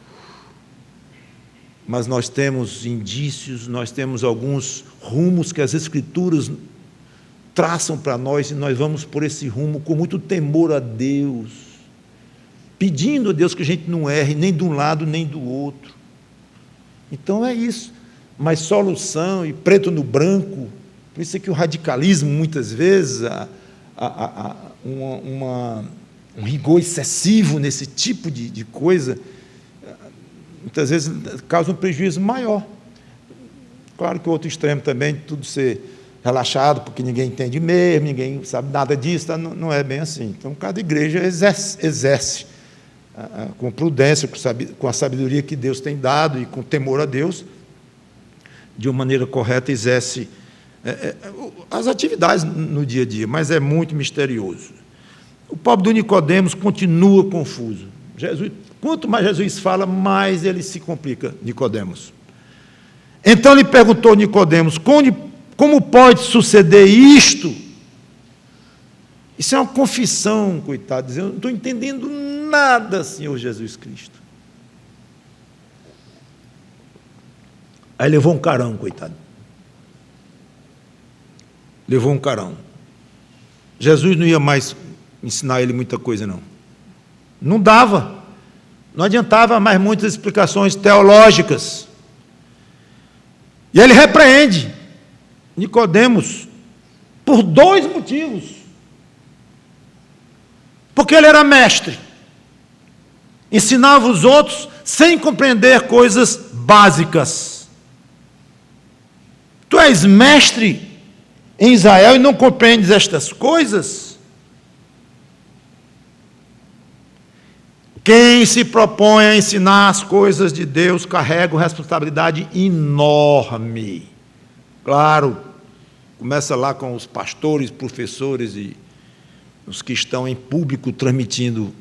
Mas nós temos indícios, nós temos alguns rumos que as Escrituras traçam para nós, e nós vamos por esse rumo com muito temor a Deus, pedindo a Deus que a gente não erre nem de um lado nem do outro. Então é isso. Mas solução e preto no branco, por isso é que o radicalismo, muitas vezes, uma um rigor excessivo nesse tipo de coisa, muitas vezes causa um prejuízo maior. Claro que o outro extremo também, tudo ser relaxado, porque ninguém entende mesmo, ninguém sabe nada disso, tá? Não é bem assim. Então, cada igreja exerce com prudência, com a sabedoria que Deus tem dado e com temor a Deus, de uma maneira correta, exerce as atividades no dia a dia, mas é muito misterioso. O pobre do Nicodemos continua confuso. Quanto mais Jesus fala, mais ele se complica, Nicodemos. Então lhe perguntou Nicodemos: como pode suceder isto? Isso é uma confissão, coitado, dizendo: eu não estou entendendo nada, Senhor Jesus Cristo. Aí levou um carão, coitado. Levou um carão. Jesus não ia mais ensinar ele muita coisa, não. Não dava. Não adiantava mais muitas explicações teológicas. E ele repreende Nicodemos por 2 motivos. Porque ele era mestre. Ensinava os outros sem compreender coisas básicas. Tu és mestre em Israel e não compreendes estas coisas? Quem se propõe a ensinar as coisas de Deus carrega uma responsabilidade enorme. Claro, começa lá com os pastores, professores e os que estão em público transmitindo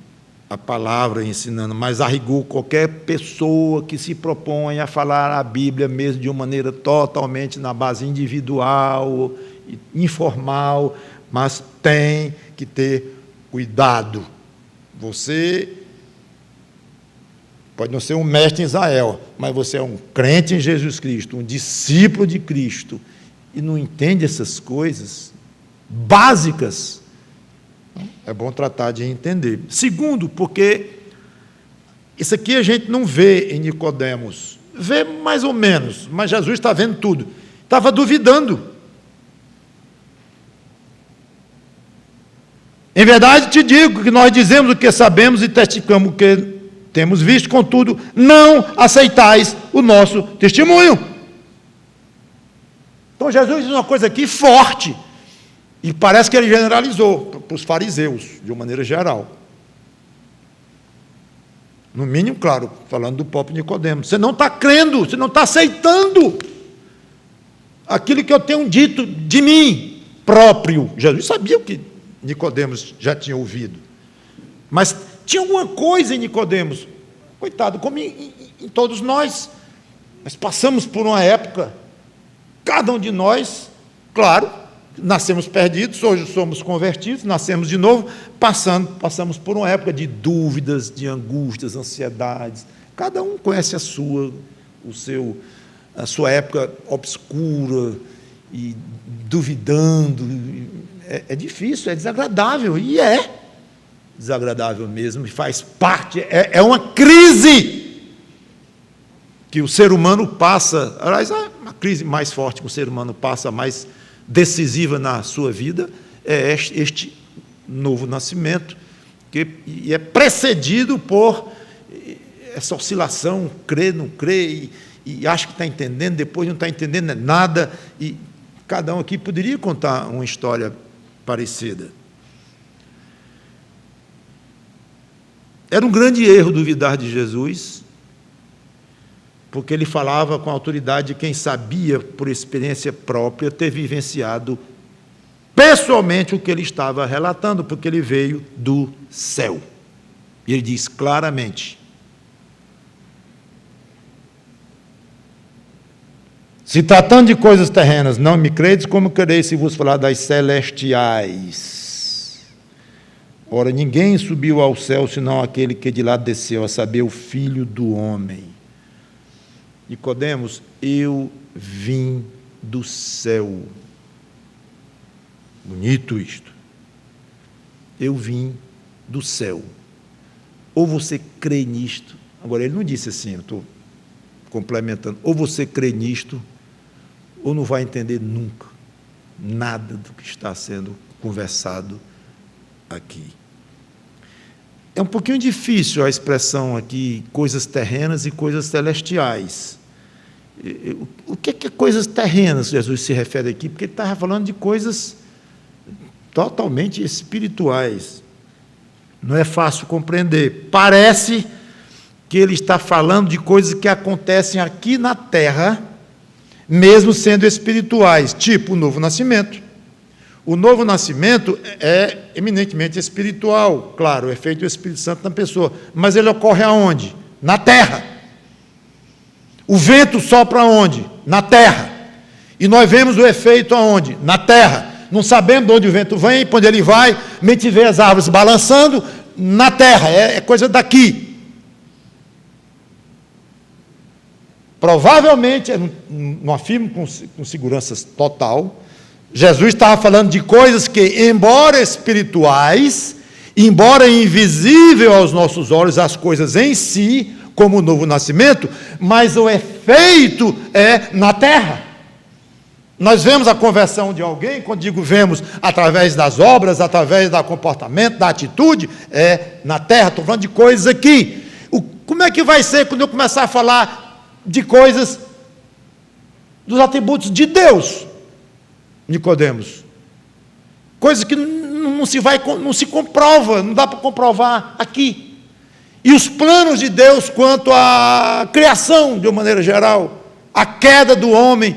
a palavra e ensinando, mas a rigor qualquer pessoa que se propõe a falar a Bíblia mesmo de uma maneira totalmente na base individual, informal, mas tem que ter cuidado. Você pode não ser um mestre em Israel, mas você é um crente em Jesus Cristo, um discípulo de Cristo, e não entende essas coisas básicas. É bom tratar de entender. Segundo, porque isso aqui a gente não vê em Nicodemos. Vê mais ou menos, mas Jesus está vendo tudo. Estava duvidando. Em verdade te digo que nós dizemos o que sabemos e testificamos o que temos visto, contudo, não aceitais o nosso testemunho. Então Jesus diz uma coisa aqui forte, e parece que ele generalizou para os fariseus, de uma maneira geral. No mínimo, claro, falando do próprio Nicodemos. Você não está crendo, você não está aceitando aquilo que eu tenho dito de mim próprio. Jesus sabia o que Nicodemos já tinha ouvido. Mas tinha alguma coisa em Nicodemos, coitado, como em todos nós. Nós passamos por uma época, cada um de nós, claro, nascemos perdidos, hoje somos convertidos, nascemos de novo, passamos por uma época de dúvidas, de angústias, ansiedades. Cada um conhece a sua época obscura e duvidando. É difícil, é desagradável, e é desagradável mesmo, e faz parte, é uma crise que o ser humano passa. Aliás, a crise mais forte que o ser humano passa, mais decisiva na sua vida, é este novo nascimento, e é precedido por essa oscilação, crê, não crê, e acha que está entendendo, depois não está entendendo nada, e cada um aqui poderia contar uma história parecida. Era um grande erro duvidar de Jesus, porque ele falava com a autoridade de quem sabia, por experiência própria, ter vivenciado pessoalmente o que ele estava relatando, porque ele veio do céu. E ele diz claramente: se tratando de coisas terrenas, não me credes, como crereis se vos falar das celestiais? Ora, ninguém subiu ao céu, senão aquele que de lá desceu, a saber, o Filho do Homem. Nicodemos, eu vim do céu. Bonito isto. Eu vim do céu. Ou você crê nisto. Agora, ele não disse assim, eu estou complementando. Ou você crê nisto, ou não vai entender nunca nada do que está sendo conversado aqui. É um pouquinho difícil a expressão aqui, coisas terrenas e coisas celestiais. O que é coisas terrenas Jesus se refere aqui? Porque ele estava falando de coisas totalmente espirituais. Não é fácil compreender. Parece que ele está falando de coisas que acontecem aqui na terra, mesmo sendo espirituais, tipo o novo nascimento. O novo nascimento é eminentemente espiritual, claro, é feito o Espírito Santo na pessoa, mas ele ocorre aonde? Na terra. O vento sopra aonde? Na terra. E nós vemos o efeito aonde? Na terra. Não sabemos de onde o vento vem, para onde ele vai, a gente vê as árvores balançando na terra, é coisa daqui. Provavelmente, não afirmo com segurança total, Jesus estava falando de coisas que, embora espirituais, embora invisível aos nossos olhos, as coisas em si, como o novo nascimento, mas o efeito é na terra. Nós vemos a conversão de alguém, quando digo vemos, através das obras, através do comportamento, da atitude, é na terra. Estou falando de coisas aqui. Como é que vai ser quando eu começar a falar de coisas, dos atributos de Deus? Nicodemos, coisa que não se comprova, não dá para comprovar aqui. E os planos de Deus quanto à criação, de uma maneira geral, a queda do homem,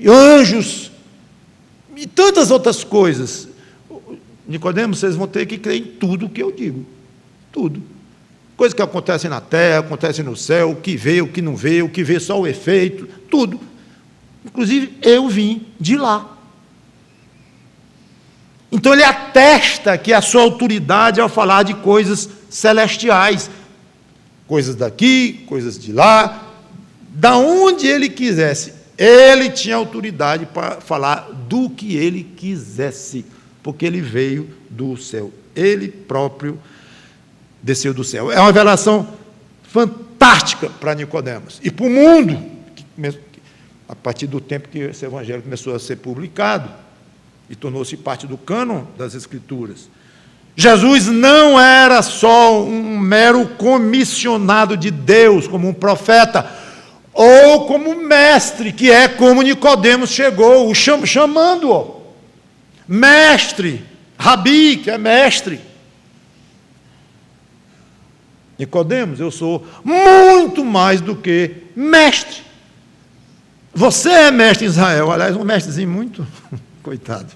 anjos, e tantas outras coisas. Nicodemos, vocês vão ter que crer em tudo o que eu digo, tudo. Coisas que acontecem na terra, acontecem no céu, o que vê, o que não vê, o que vê só o efeito, tudo. Inclusive, eu vim de lá. Então, ele atesta que a sua autoridade ao falar de coisas celestiais, coisas daqui, coisas de lá, da onde ele quisesse, ele tinha autoridade para falar do que ele quisesse, porque ele veio do céu, ele próprio desceu do céu. É uma revelação fantástica para Nicodemos e para o mundo, a partir do tempo que esse evangelho começou a ser publicado e tornou-se parte do cânon das Escrituras. Jesus não era só um mero comissionado de Deus, como um profeta, ou como mestre, que é como Nicodemos chegou, chamando-o. Mestre, rabi, que é mestre. Nicodemos, eu sou muito mais do que mestre. Você é mestre em Israel, aliás, um mestrezinho muito, coitado,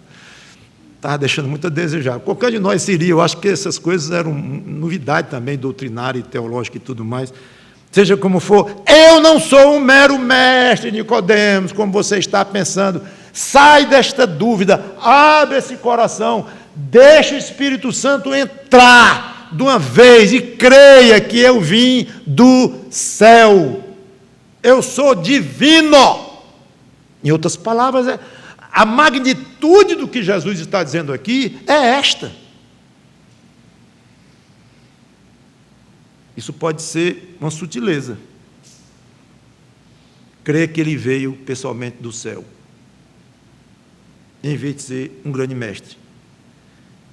estava deixando muito a desejar. Qualquer de nós seria, eu acho que essas coisas eram novidade também, doutrinária e teológica e tudo mais. Seja como for, eu não sou um mero mestre, Nicodemos, como você está pensando. Sai desta dúvida, abre esse coração, deixa o Espírito Santo entrar de uma vez e creia que eu vim do céu. Eu sou divino. Em outras palavras, a magnitude do que Jesus está dizendo aqui é esta. Isso pode ser uma sutileza. Crer que ele veio pessoalmente do céu, em vez de ser um grande mestre.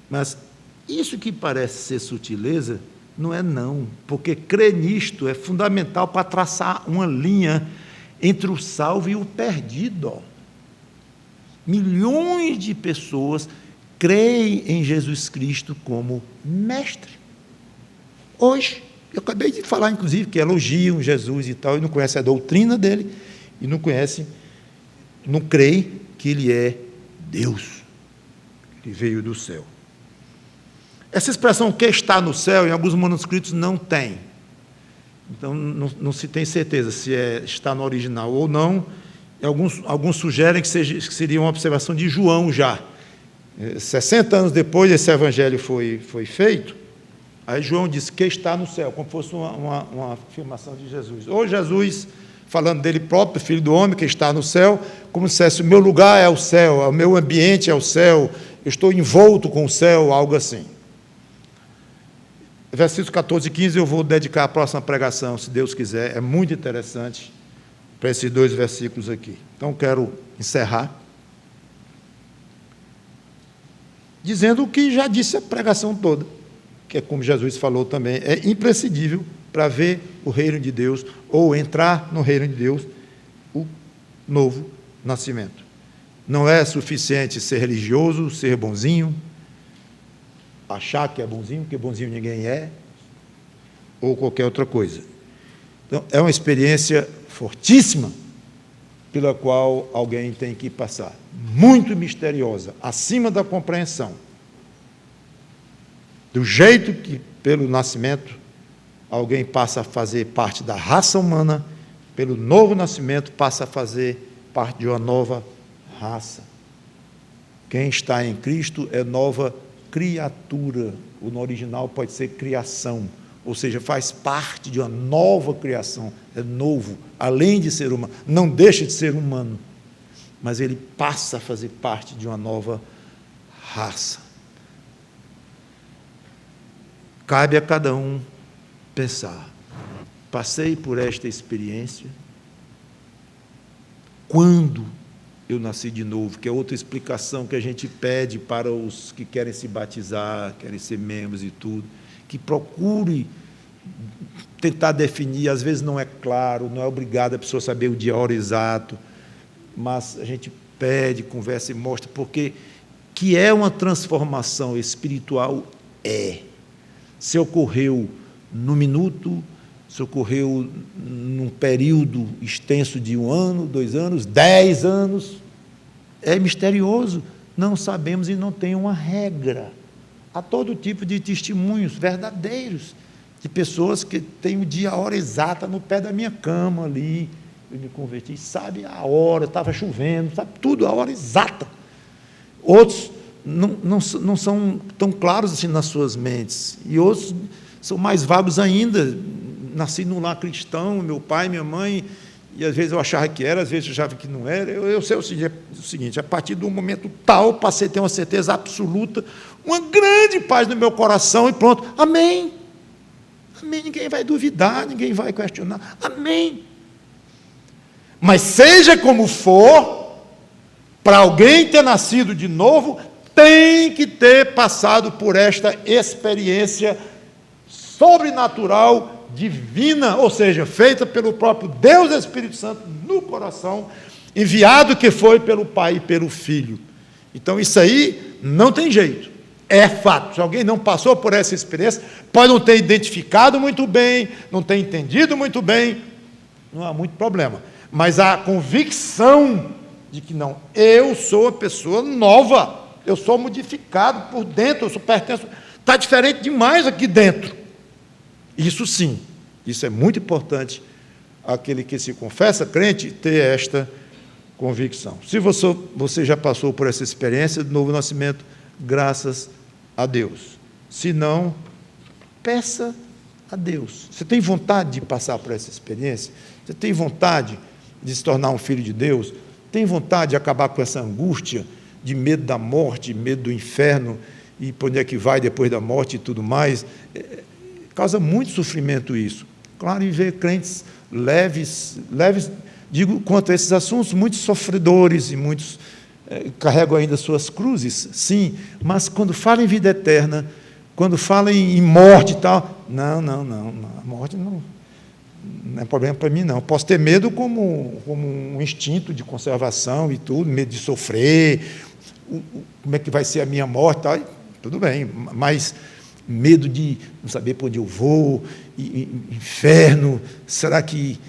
Mas isso que parece ser sutileza, não é não, porque crer nisto é fundamental para traçar uma linha entre o salvo e o perdido. Milhões de pessoas creem em Jesus Cristo como mestre. Hoje, eu acabei de falar, inclusive, que elogiam Jesus e tal, e não conhecem a doutrina dele, e não creem que ele é Deus, que veio do céu. Essa expressão que está no céu, em alguns manuscritos não tem. Então, não se tem certeza se está no original ou não. Alguns sugerem que seria uma observação de João já. 60 anos depois esse evangelho foi feito, aí João disse que está no céu, como fosse uma afirmação de Jesus. Ou Jesus, falando dele próprio, filho do homem, que está no céu, como se dissesse, o meu lugar é o céu, o meu ambiente é o céu, eu estou envolto com o céu, algo assim. Versículos 14 e 15 eu vou dedicar a próxima pregação, se Deus quiser, é muito interessante para esses dois versículos aqui. Então, quero encerrar. dizendo o que já disse a pregação toda, que é como Jesus falou também, é imprescindível para ver o reino de Deus, ou entrar no reino de Deus, o novo nascimento. Não é suficiente ser religioso, ser bonzinho, achar que é bonzinho, porque bonzinho ninguém é, ou qualquer outra coisa. Então, é uma experiência fortíssima pela qual alguém tem que passar, muito misteriosa, acima da compreensão. Do jeito que, pelo nascimento, alguém passa a fazer parte da raça humana, pelo novo nascimento passa a fazer parte de uma nova raça. Quem está em Cristo é nova criatura. No original pode ser criação, ou seja, faz parte de uma nova criação, é novo, além de ser humano, não deixa de ser humano, mas ele passa a fazer parte de uma nova raça. Cabe a cada um pensar, passei por esta experiência, quando eu nasci de novo, que é outra explicação que a gente pede para os que querem se batizar, querem ser membros e tudo, que procure tentar definir, às vezes não é claro, não é obrigado a pessoa saber o dia, a hora exato, mas a gente pede, conversa e mostra, porque que é uma transformação espiritual, se ocorreu no minuto, se ocorreu num período extenso de 1 ano, 2 anos, 10 anos, é misterioso, não sabemos e não tem uma regra. Há todo tipo de testemunhos verdadeiros, de pessoas que têm o dia, a hora exata no pé da minha cama ali, eu me converti, sabe a hora, estava chovendo, sabe tudo, a hora exata. Outros não são tão claros assim nas suas mentes, e outros são mais vagos ainda. Nasci num lar cristão, meu pai, minha mãe, e às vezes eu achava que era, às vezes eu achava que não era. Eu sei o seguinte, a partir de um momento tal, passei a ter uma certeza absoluta, uma grande paz no meu coração, e pronto, amém, amém, ninguém vai duvidar, ninguém vai questionar, amém. Mas seja como for, para alguém ter nascido de novo, tem que ter passado por esta experiência sobrenatural, divina, ou seja, feita pelo próprio Deus Espírito Santo no coração, enviado que foi pelo Pai e pelo Filho. Então isso aí não tem jeito, é fato. Se alguém não passou por essa experiência, pode não ter identificado muito bem, não ter entendido muito bem, não há muito problema, mas a convicção de que não, eu sou a pessoa nova, eu sou modificado por dentro, eu sou pertenço, está diferente demais aqui dentro. Isso sim, isso é muito importante, aquele que se confessa crente ter esta convicção. Se você já passou por essa experiência de novo nascimento, graças a Deus. Se não, peça a Deus. Você tem vontade de passar por essa experiência? Você tem vontade de se tornar um filho de Deus? Tem vontade de acabar com essa angústia de medo da morte, medo do inferno, e para onde é que vai depois da morte e tudo mais? Causa muito sofrimento isso. Claro, em ver crentes leves, digo, quanto a esses assuntos, muitos sofredores e muitos carregam ainda suas cruzes, sim, mas quando fala em vida eterna, quando fala em morte e tal, não, a morte não é problema para mim, não. Posso ter medo como um instinto de conservação e tudo, medo de sofrer, como é que vai ser a minha morte e tal, tudo bem, mas medo de não saber para onde eu vou, inferno, será que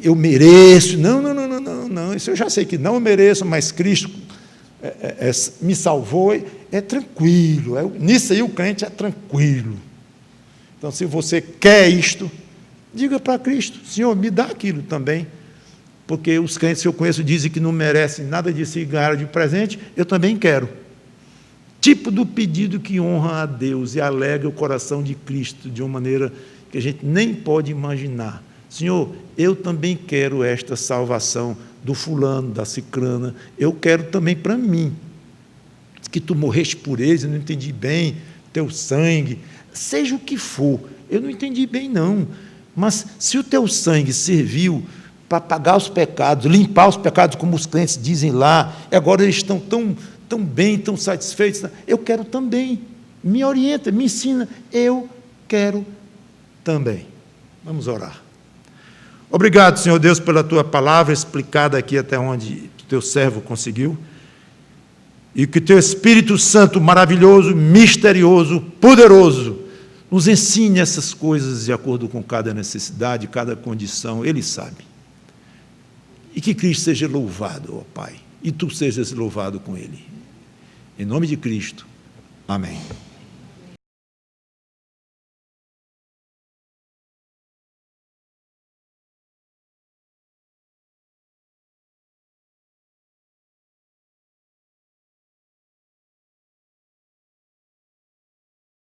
eu mereço? Não, isso eu já sei que não mereço, mas Cristo me salvou, é tranquilo, nisso aí o crente é tranquilo. Então, se você quer isto, diga para Cristo, Senhor, me dá aquilo também, porque os crentes que eu conheço dizem que não merecem nada disso e ganharam de presente, eu também quero. Tipo do pedido que honra a Deus e alegra o coração de Cristo de uma maneira que a gente nem pode imaginar. Senhor, eu também quero esta salvação do fulano, da cicrana, eu quero também para mim. Que tu morreste por eles, eu não entendi bem, teu sangue, seja o que for, eu não entendi bem não, mas se o teu sangue serviu para pagar os pecados, limpar os pecados, como os crentes dizem lá, e agora eles estão tão bem, tão satisfeitos. Eu quero também. Me orienta, me ensina. Eu quero também. Vamos orar. Obrigado, Senhor Deus, pela Tua palavra explicada aqui até onde o Teu servo conseguiu. E que o Teu Espírito Santo maravilhoso, misterioso, poderoso, nos ensine essas coisas de acordo com cada necessidade, cada condição. Ele sabe. E que Cristo seja louvado, ó Pai. E Tu sejas louvado com Ele. Em nome de Cristo. Amém.